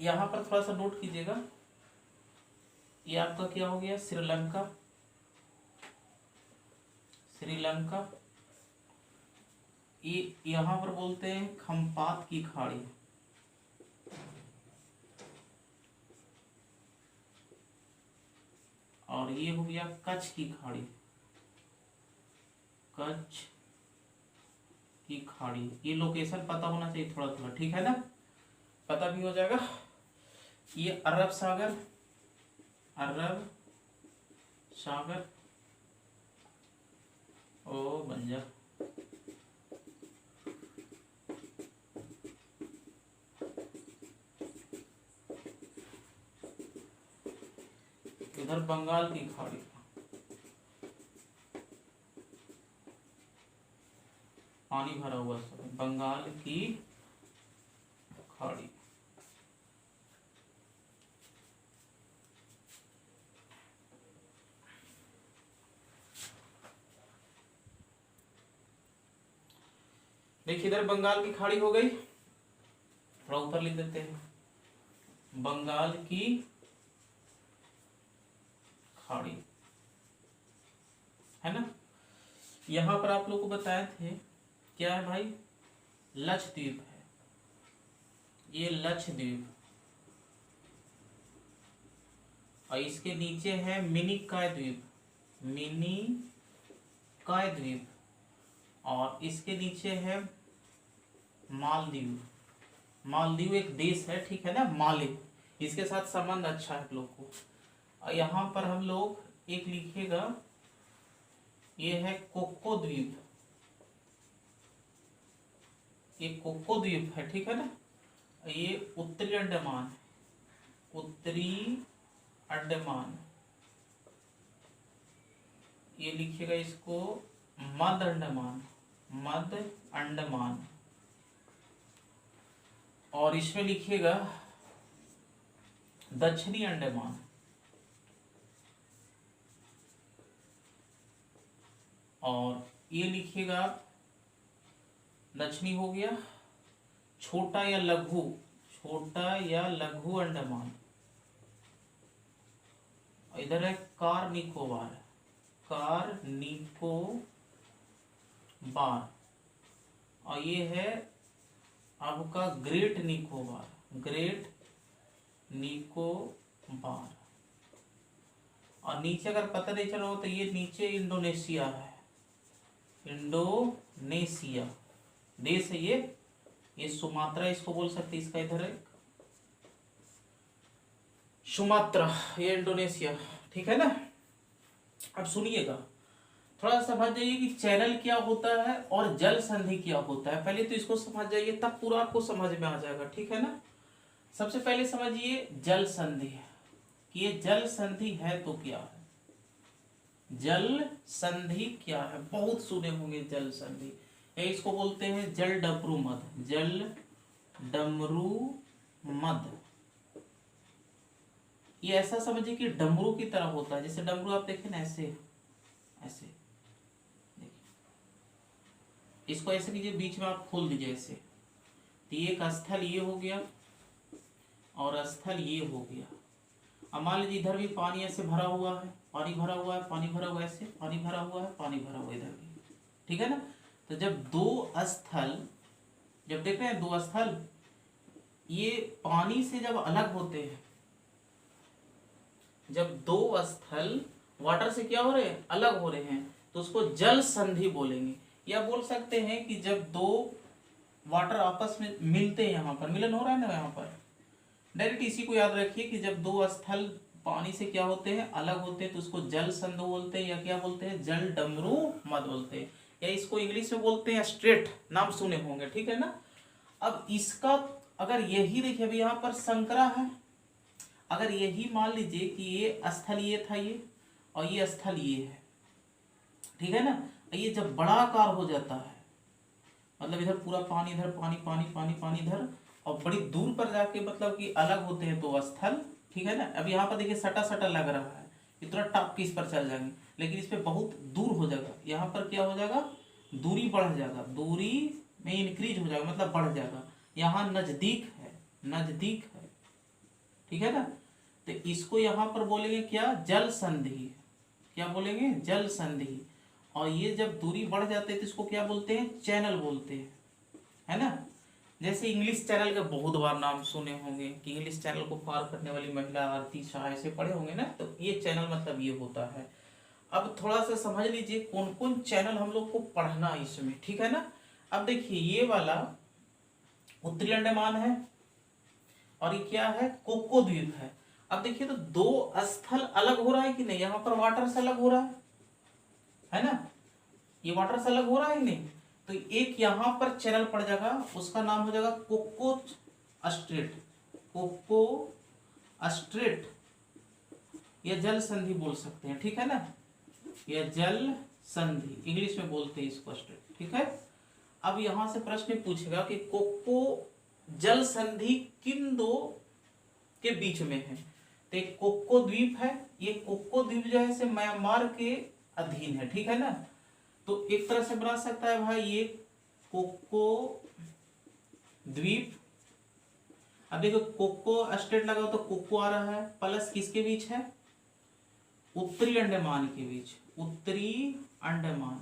यहाँ पर थोड़ा सा नोट कीजिएगा, ये आपका क्या हो गया, श्रीलंका, श्रीलंका। ये यहाँ पर बोलते हैं खम्पात की खाड़ी, और ये हो गया कच्छ की खाड़ी, कच्छ की खाड़ी। ये लोकेशन पता होना चाहिए थोड़ा थोड़ा, ठीक है ना, पता भी हो जाएगा। ये अरब सागर, अरब सागर, ओ बंजा, इधर बंगाल की खाड़ी, पानी भरा हुआ सब, बंगाल की खाड़ी। देखिए इधर बंगाल की खाड़ी हो गई, थोड़ा ऊपर लिख देते हैं, बंगाल की खाड़ी, है ना। यहां पर आप लोग को बताए थे क्या है भाई, लक्षद्वीप है, ये लक्षद्वीप, और इसके नीचे है मिनी काय द्वीप, मिनी काय द्वीप, और इसके नीचे है मालदीव, मालदीव एक देश है, ठीक है ना, माले, इसके साथ संबंध अच्छा है आप लोग को। और यहाँ पर हम लोग एक लिखेगा, ये है कोको द्वीप, ये कोको द्वीप है, ठीक है ना। ये उत्तरी अंडमान, उत्तरी अंडमान, ये लिखिएगा इसको मध्य अंडमान, मध्य अंडमान, और इसमें लिखिएगा दक्षिणी अंडमान, और ये लिखिएगा दक्षिणी हो गया, छोटा या लघु, छोटा या लघु अंडमान, इधर है कार निकोबार, कार निकोबार, और ये है आपका ग्रेट निकोबार, ग्रेट निकोबार, और नीचे अगर पता नहीं चला हो तो ये नीचे इंडोनेशिया है, इंडोनेशिया देश है ये सुमात्रा इसको बोल सकते, इसका इधर है सुमात्रा, ये इंडोनेशिया, ठीक है ना। अब सुनिएगा, थोड़ा समझ जाइए कि चैनल क्या होता है और जल संधि क्या होता है, पहले तो इसको समझ जाइए तब पूरा आपको समझ में आ जाएगा, ठीक है ना। सबसे पहले समझिए जल संधि है, कि ये जल संधि है तो क्या है, जल संधि क्या है, बहुत सुने होंगे जल संधि, इसको बोलते हैं जल डमरू मद, जल डमरू मद। ये ऐसा समझिए कि डमरू की तरह होता है, जैसे डमरू आप देखें ना, ऐसे ऐसे देखिए, इसको ऐसे कीजिए, बीच में आप खोल दीजिए ऐसे, तो ये एक स्थल ये हो गया और स्थल ये हो गया। अब मान लीजिए इधर भी पानी ऐसे भरा हुआ है, पानी भरा हुआ है, पानी भरा हुआ है, ऐसे पानी भरा हुआ है, पानी भरा हुआ है इधर भी, ठीक है ना। तो जब दो स्थल, जब देख रहे हैं दो स्थल ये पानी से जब अलग होते हैं, जब दो स्थल वाटर से क्या हो रहे हैं, अलग हो रहे हैं, तो उसको जल संधि बोलेंगे। या बोल सकते हैं कि जब दो वाटर आपस में मिलते हैं, यहाँ पर मिलन हो रहा है ना, यहाँ पर डायरेक्ट इसी को याद रखिए कि जब दो स्थल पानी से क्या होते हैं, अलग होते हैं, तो उसको जल संधि बोलते हैं, या क्या बोलते हैं, जल डमरू मद बोलते हैं, या इसको इंग्लिश में बोलते हैं स्ट्रेट, नाम सुने होंगे, ठीक है ना। अब इसका अगर यही देखिए, अभी यहाँ पर संकरा है, अगर यही मान लीजिए कि ये स्थल ये था ये, और ये स्थल ये है, ठीक है ना, ये जब बड़ा आकार हो जाता है, मतलब इधर पूरा पानी, इधर पानी पानी पानी पानी इधर, और बड़ी दूर पर जाके मतलब कि अलग होते हैं दो स्थल, ठीक है ना। अब यहाँ पर देखिए सटा सटा लग रहा है, इतना टप की इस पर चल जाएंगे, लेकिन इस पर बहुत दूर हो जाएगा, यहाँ पर क्या हो जाएगा, दूरी बढ़ जाएगा, दूरी में इंक्रीज हो जाएगा, मतलब बढ़ जाएगा। यहाँ नजदीक है, नजदीक है, ठीक है ना। तो इसको यहाँ पर बोलेंगे क्या, जल संधि। क्या बोलेंगे, जल संधि। और ये जब दूरी बढ़ जाते हैं तो इसको क्या बोलते हैं, चैनल बोलते हैं, है ना। जैसे इंग्लिश चैनल का बहुत बार नाम सुने होंगे कि इंग्लिश चैनल को पार करने वाली महिला आरती शाह, ऐसे पढ़े होंगे ना। तो ये चैनल मतलब ये होता है। अब थोड़ा सा समझ लीजिए कौन कौन चैनल हम लोग को पढ़ना है इसमें, ठीक है ना। अब देखिए ये वाला उत्तरी अंडमान है और ये क्या है, कोको द्वीप है। अब देखिए तो दो स्थल अलग हो रहा है कि नहीं, यहाँ पर वाटर से अलग हो रहा है ना, ये वाटर से अलग हो रहा है नहीं। तो एक यहाँ पर चैनल पड़ जाएगा, उसका नाम हो जाएगा कोको स्ट्रेट, कोको स्ट्रेट, या जल संधि बोल सकते हैं, ठीक है ना, या जल संधि इंग्लिश में बोलते हैं इसको स्ट्रेट, ठीक है। अब यहां से प्रश्न पूछेगा कि कोको जल संधि किन दो के बीच में है। तो एक कोको द्वीप है, ये कोको द्वीप जो है से म्यांमार के अधीन है, ठीक है ना। तो एक तरह से बना सकता है भाई ये कोको द्वीप। अब देखो कोको स्टेट लगा तो कोको आ रहा है, प्लस किसके बीच है, उत्तरी अंडमान के बीच, उत्तरी अंडमान,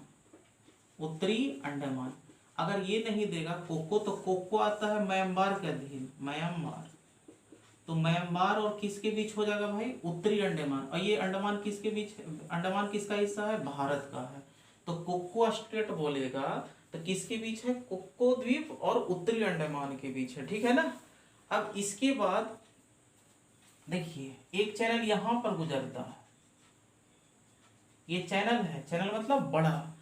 उत्तरी अंडमान। अगर ये नहीं देगा कोको तो कोको आता है म्यांमार के अधीन, म्यांमार। तो म्यांमार और किसके बीच हो जाएगा भाई, उत्तरी अंडमान। और ये अंडमान किसके बीच, अंडमान किसका हिस्सा है, भारत का है। तो कोको स्टेट बोलेगा तो किसके बीच है, कोको द्वीप और उत्तरी अंडमान के बीच है, ठीक है ना। अब इसके बाद देखिए एक चैनल यहां पर गुजरता है, ये चैनल है, चैनल मतलब बड़ा,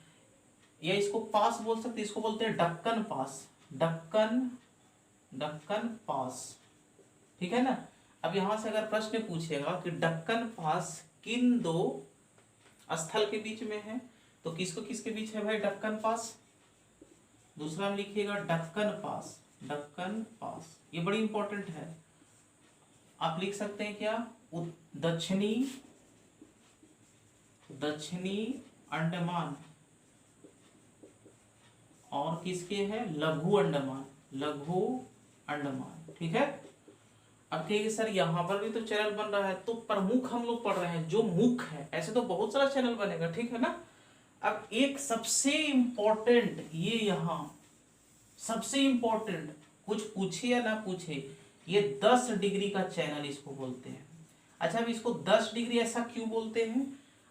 या इसको पास बोल सकते, इसको बोलते हैं डक्कन पास, डक्कन, डक्कन पास, ठीक है ना। अब यहां से अगर प्रश्न पूछेगा कि डक्कन पास किन दो स्थल के बीच में है, तो किसको किसके बीच है भाई, डक्कन पास। दूसरा में लिखिएगा डक्कन पास, डक्कन पास, ये बड़ी इंपॉर्टेंट है। आप लिख सकते हैं क्या, दक्षिणी, दक्षिणी अंडमान और किसके है, लघु अंडमान, लघु अंडमान, ठीक है। अब कहिए सर यहाँ पर भी तो चैनल बन रहा है, तो प्रमुख हम लोग पढ़ रहे हैं जो मुख्य है, ऐसे तो बहुत सारा चैनल बनेगा, ठीक है ना। अब एक सबसे इंपॉर्टेंट, ये यहाँ सबसे इंपॉर्टेंट, कुछ पूछे या ना पूछे, ये 10 डिग्री का चैनल इसको बोलते हैं। अच्छा अब इसको 10 डिग्री ऐसा क्यों बोलते हैं,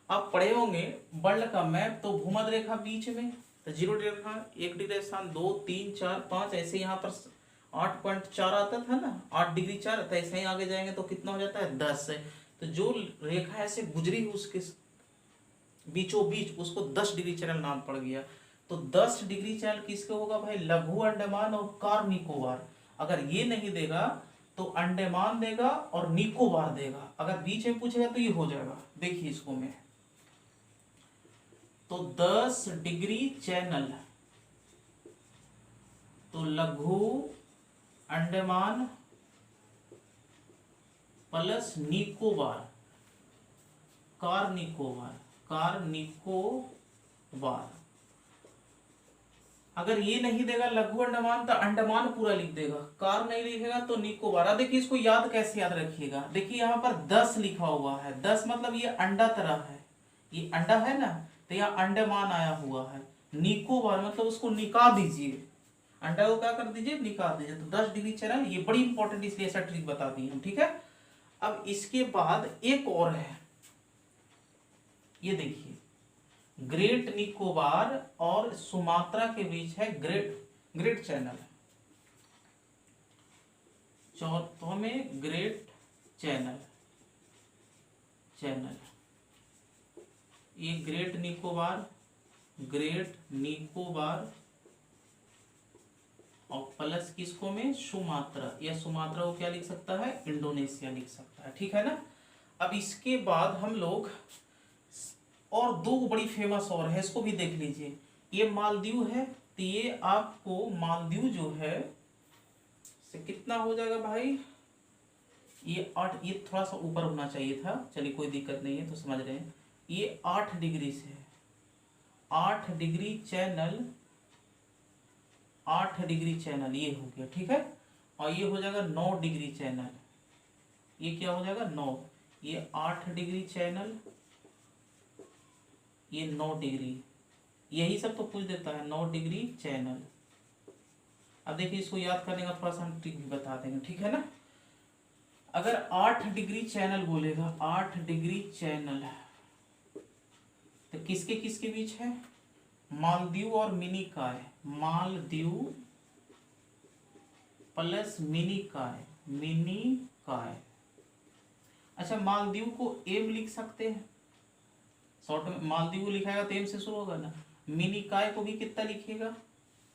आप पढ़े होंगे वर्ल्ड का मैप, तो भूमध्य रेखा बीच में, तो 0 रेखा, 1 डिग्री स्थान, 2 3 4 5, ऐसे यहाँ पर 8.4 आता था ना, 8 डिग्री 4, तो ऐसे ही आगे जाएंगे तो कितना हो जाता है, 10 है। तो जो रेखा ऐसे गुजरी उसके बीचों बीच, उसको 10 डिग्री चैनल नाम पड़ गया। तो 10 डिग्री चैनल किसके होगा भाई, लघु अंडमान और कार निकोबार। अगर ये नहीं देगा तो अंडमान देगा और निकोबार देगा, अगर बीच में पूछेगा तो ये हो जाएगा। देखिए इसको मैं, तो 10 डिग्री चैनल, तो लघु Andaman plus Nicobar, car Nicobar, car Nicobar. अगर ये नहीं देगा लघु अंडमान तो अंडमान पूरा लिख देगा, कार नहीं लिखेगा तो निकोबार। अब देखिए इसको याद कैसे याद रखिएगा, देखिए यहाँ पर 10 लिखा हुआ है, 10 मतलब ये अंडा तरह है, ये अंडा है ना, तो यहाँ अंडमान आया हुआ है। निकोबार मतलब उसको निकाल दीजिए, अंडा को क्या कर दीजिए, निकाल दीजिए। तो 10 डिग्री चैनल, ये बड़ी इंपॉर्टेंट इसलिए ऐसा ट्रिक बता दी हम, ठीक है। अब इसके बाद एक और है, ये देखिए ग्रेट निकोबार और सुमात्रा के बीच है ग्रेट चैनल, चौथा में ग्रेट चैनल, ये ग्रेट निकोबार और प्लस किसको में, सुमात्रा, या सुमात्रा को क्या लिख सकता है, इंडोनेशिया लिख सकता है, ठीक है ना। अब इसके बाद हम लोग और दो बड़ी फेमस और है, इसको भी देख लीजिए। ये मालदीव है, तो ये आपको मालदीव जो है से कितना हो जाएगा भाई, ये 8, ये थोड़ा सा ऊपर होना चाहिए था, चलिए कोई दिक्कत नहीं है, तो समझ रहे हैं। ये 8 डिग्री से है, 8 डिग्री चैनल, 8 डिग्री चैनल ये हो गया, ठीक है। और ये हो जाएगा 9 डिग्री चैनल, ये क्या हो जाएगा 9, ये 8 डिग्री चैनल, ये 9 डिग्री, यही सब तो पूछ देता है 9 डिग्री चैनल। अब देखिए इसको याद करने का थोड़ा सा हम ट्रिक भी बता देंगे, ठीक है ना। अगर 8 डिग्री चैनल बोलेगा, 8 डिग्री चैनल, तो किसके किसके बीच है, मालदीव और मिनिकॉय, मालदीव प्लस मिनिकॉय, मिनिकॉय। अच्छा मालदीव को एम लिख सकते हैं, शॉर्ट में मालदीव को लिखाएगा तो एम से शुरू होगा ना, मिनिकॉय को भी कितना लिखिएगा,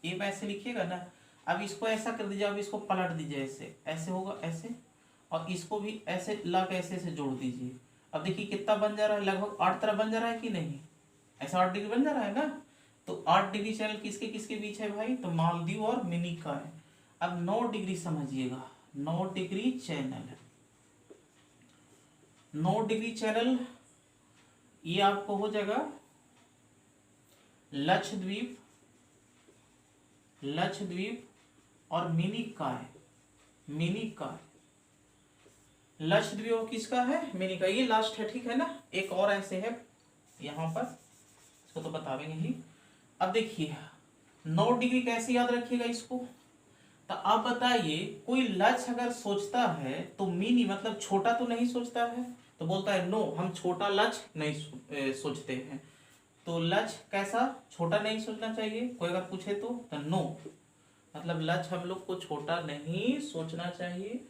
एम ऐसे लिखिएगा ना। अब इसको ऐसा कर दीजिए, अब इसको पलट दीजिए, ऐसे ऐसे होगा ऐसे, और इसको भी ऐसे ला के ऐसे ऐसे जोड़ दीजिए। अब देखिए कितना बन जा रहा है, लगभग 8 तरह बन जा रहा है कि नहीं, ऐसा 8 डिग्री बन जा रहा है ना। तो 8 डिग्री चैनल किसके किसके बीच है भाई, तो मालदीव और मिनिकॉय। अब 9 डिग्री समझिएगा, 9 डिग्री चैनल, 9 डिग्री चैनल ये आपको हो जाएगा लक्षद्वीप, लक्षद्वीप और मिनिकॉय, मिनिकॉय, लक्षद्वीप किसका है, मिनिकॉय, ये लास्ट है, ठीक है ना। एक और ऐसे है यहाँ पर, इसको तो बतावेंगे ही। अब देखिए 9 डिग्री कैसे याद रखिएगा इसको, तो आप बताइए कोई लक्ष्य अगर सोचता है तो मिनी मतलब छोटा तो नहीं सोचता है, तो बोलता है नो हम छोटा लक्ष्य नहीं सोचते हैं। तो लक्ष्य कैसा छोटा नहीं सोचना चाहिए, कोई अगर पूछे तो नो, मतलब लक्ष्य हम लोग को छोटा नहीं सोचना चाहिए,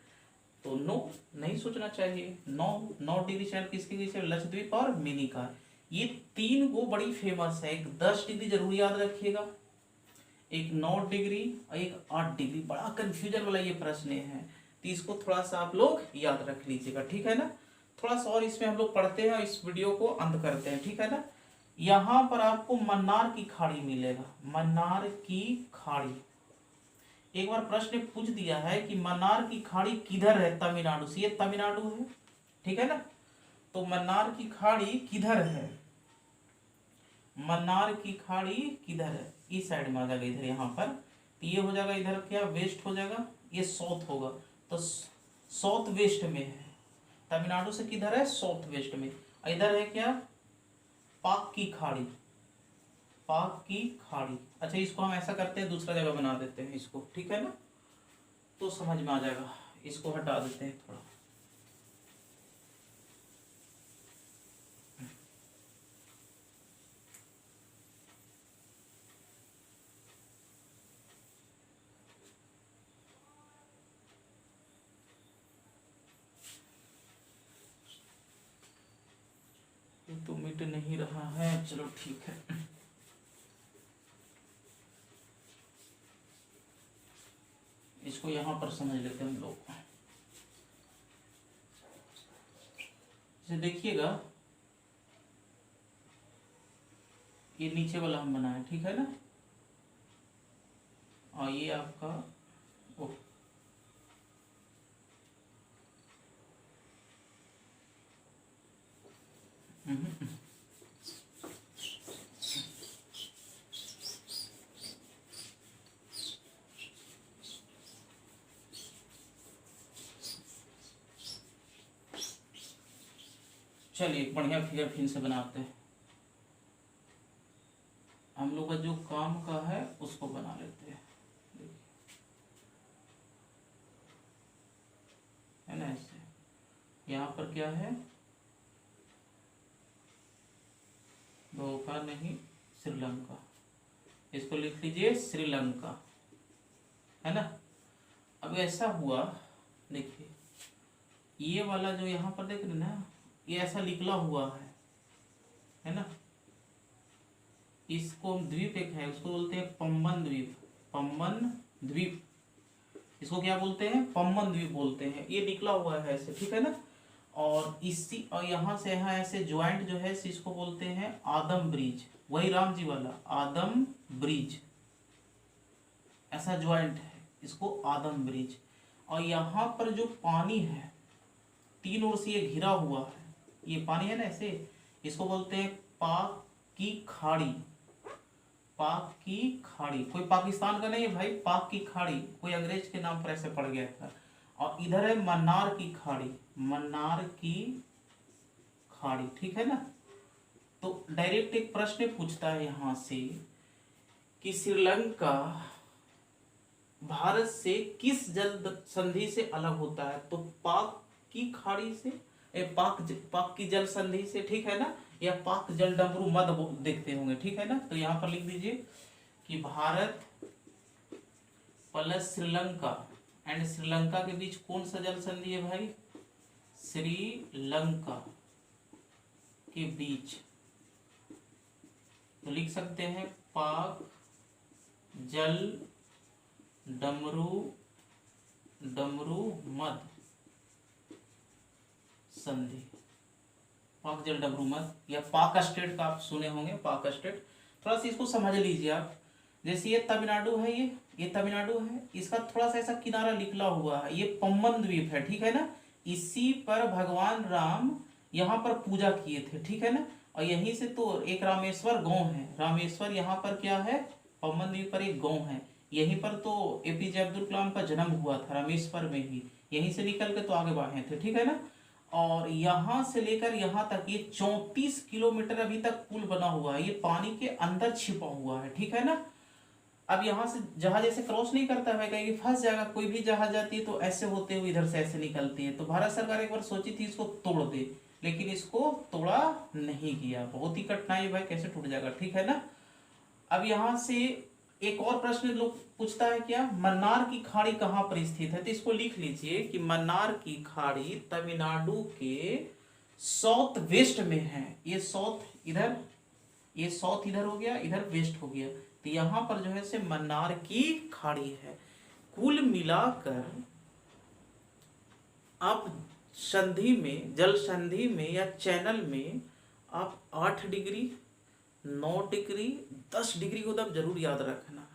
तो नो नहीं सोचना चाहिए। 9 डिग्री चैनल किसके बीच है, लक्षद्वीप और मिनिकॉय। ये 3 को बड़ी फेमस है, एक 10 डिग्री जरूर याद रखिएगा, एक 9 डिग्री और एक 8 डिग्री। बड़ा कंफ्यूजन वाला ये प्रश्न है, तो इसको थोड़ा सा आप लोग याद रख लीजिएगा, ठीक है ना। थोड़ा सा और इसमें हम लोग पढ़ते हैं और इस वीडियो को अंत करते हैं, ठीक है ना। यहाँ पर आपको मन्नार की खाड़ी मिलेगा, मन्नार की खाड़ी। एक बार प्रश्न पूछ दिया है कि मन्नार की खाड़ी किधर है, तमिलनाडु से, ये तमिलनाडु है, ठीक है ना। तो मन्नार की खाड़ी किधर है, मन्नार की खाड़ी किधर है, इस साइड में आ जाएगा इधर, यहाँ पर। तो ये हो जाएगा इधर क्या, वेस्ट हो जाएगा, ये साउथ होगा, तो साउथ वेस्ट में है, तमिलनाडु से किधर है, साउथ वेस्ट में। इधर है क्या, पाक की खाड़ी, पाक की खाड़ी। अच्छा इसको हम ऐसा करते हैं, दूसरा जगह बना देते हैं इसको, ठीक है ना, तो समझ में आ जाएगा। इसको हटा देते हैं थोड़ा, तो मिट नहीं रहा है, चलो ठीक है। इसको यहाँ पर समझ लेते हैं हम लोग, देखिएगा ये नीचे वाला हम बनाए, ठीक है ना, और ये आपका ओ चलिए एक बढ़िया फिगर फिर से बनाते हैं, हम लोग का जो काम का है उसको बना लेते हैं, है ना। ऐसे यहाँ पर क्या है, धोखा नहीं, श्रीलंका, इसको लिख लीजिए श्रीलंका, है ना। अब ऐसा हुआ, देखिए ये वाला जो यहाँ पर देख रहे ना, ये ऐसा निकला हुआ है ना। इसको द्वीप एक है, उसको बोलते हैं पम्बन द्वीप, पम्बन द्वीप, इसको क्या बोलते हैं, पम्बन द्वीप बोलते हैं। ये निकला हुआ है ऐसे, ठीक है ना। और इसी और यहाँ से यहाँ ऐसे ज्वाइंट जो है इसको बोलते हैं आदम ब्रिज, वही राम जी वाला आदम ब्रिज, ऐसा ज्वाइंट है, इसको आदम ब्रिज। और यहाँ पर जो पानी है तीन ओर से ये घिरा हुआ है, ये पानी है ना ऐसे, इसको बोलते हैं पाक की खाड़ी, पाक की खाड़ी। कोई पाकिस्तान का नहीं है भाई, पाक की खाड़ी कोई अंग्रेज के नाम पर ऐसे पड़ गया था। और इधर है मन्नार की खाड़ी, मन्नार की खाड़ी, ठीक है ना। तो डायरेक्ट एक प्रश्न पूछता है यहां से कि श्रीलंका भारत से किस जल संधि से अलग होता है, तो पाक की खाड़ी से, पाक की जल संधि से, ठीक है ना, या पाक जल डमरू मद देखते होंगे, ठीक है ना। तो यहाँ पर लिख दीजिए कि भारत प्लस श्रीलंका एंड श्रीलंका के बीच कौन सा जल संधि है भाई, श्रीलंका के बीच, तो लिख सकते हैं पाक जल डमरू मद संधि, पाक जल डमरू मद, या पाक स्टेट का आप सुने होंगे, पाक स्टेट। थोड़ा सा इसको समझ लीजिए आप, जैसे ये तमिलनाडु है, ये तमिलनाडु है, इसका थोड़ा सा ऐसा किनारा निकला हुआ है, ये पम्बन द्वीप है, ठीक है ना। इसी पर भगवान राम यहाँ पर पूजा किए थे, ठीक है ना। और यहीं से तो एक रामेश्वर गांव है, रामेश्वर यहाँ पर क्या है, पम्बन द्वीप पर एक गांव है, यहीं पर तो एपीजे अब्दुल कलाम का जन्म हुआ था, रामेश्वर में ही, यहीं से निकल के तो आगे बढ़े थे, ठीक है ना। और यहाँ से लेकर यहाँ तक ये 34 किलोमीटर अभी तक पुल बना हुआ है, ये पानी के अंदर छिपा हुआ है, ठीक है ना। अब यहाँ से जहाज ऐसे क्रॉस नहीं करता है, कहीं फंस जाएगा, कोई भी जहाज जाती है तो ऐसे होते हुए इधर से ऐसे निकलती है। तो भारत सरकार एक बार सोची थी इसको तोड़ दे, लेकिन इसको तोड़ा नहीं किया, बहुत ही कठिनाई भाई, कैसे टूट जाएगा, ठीक है ना। अब यहाँ से एक और प्रश्न लोग पूछता है क्या, मन्नार की खाड़ी कहाँ पर स्थित है, तो इसको लिख लीजिए कि मन्नार की खाड़ी तमिलनाडु के साउथ वेस्ट में है, ये साउथ इधर, ये साउथ इधर हो गया, इधर वेस्ट हो गया, तो यहाँ पर जो है से मन्नार की खाड़ी है। कुल मिलाकर आप संधि में, जल संधि में या चैनल में आप 8 डिग्री, 9 डिग्री, 10 डिग्री को तब जरूर याद रखना है।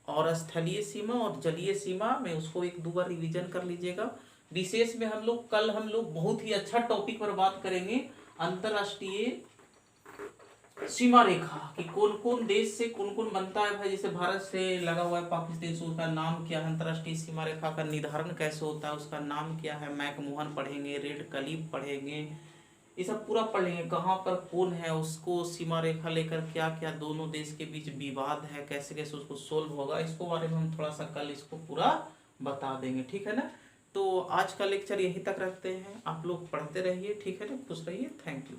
और स्थलीय सीमा और जलीय सीमा में उसको 1-2 बार रिवीजन कर लीजिएगा। विशेष में कल हम लोग बहुत ही अच्छा टॉपिक पर बात करेंगे, अंतरराष्ट्रीय सीमा रेखा कि कौन कौन देश से कौन कौन बनता है भाई, जैसे भारत से लगा हुआ है पाकिस्तान से, उसका नाम क्या है, अंतरराष्ट्रीय सीमा रेखा का निर्धारण कैसे होता है, उसका नाम क्या है, मैकमोहन पढ़ेंगे, रेड क्लिफ पढ़ेंगे, ये सब पूरा पढ़ लेंगे, कहाँ पर कौन है, उसको सीमा रेखा लेकर क्या क्या दोनों देश के बीच विवाद है, कैसे कैसे उसको सोल्व होगा, इसको बारे में हम थोड़ा सा कल इसको पूरा बता देंगे, ठीक है ना। तो आज का लेक्चर यहीं तक रखते हैं, आप लोग पढ़ते रहिए, ठीक है ना, खुश रहिए, थैंक यू।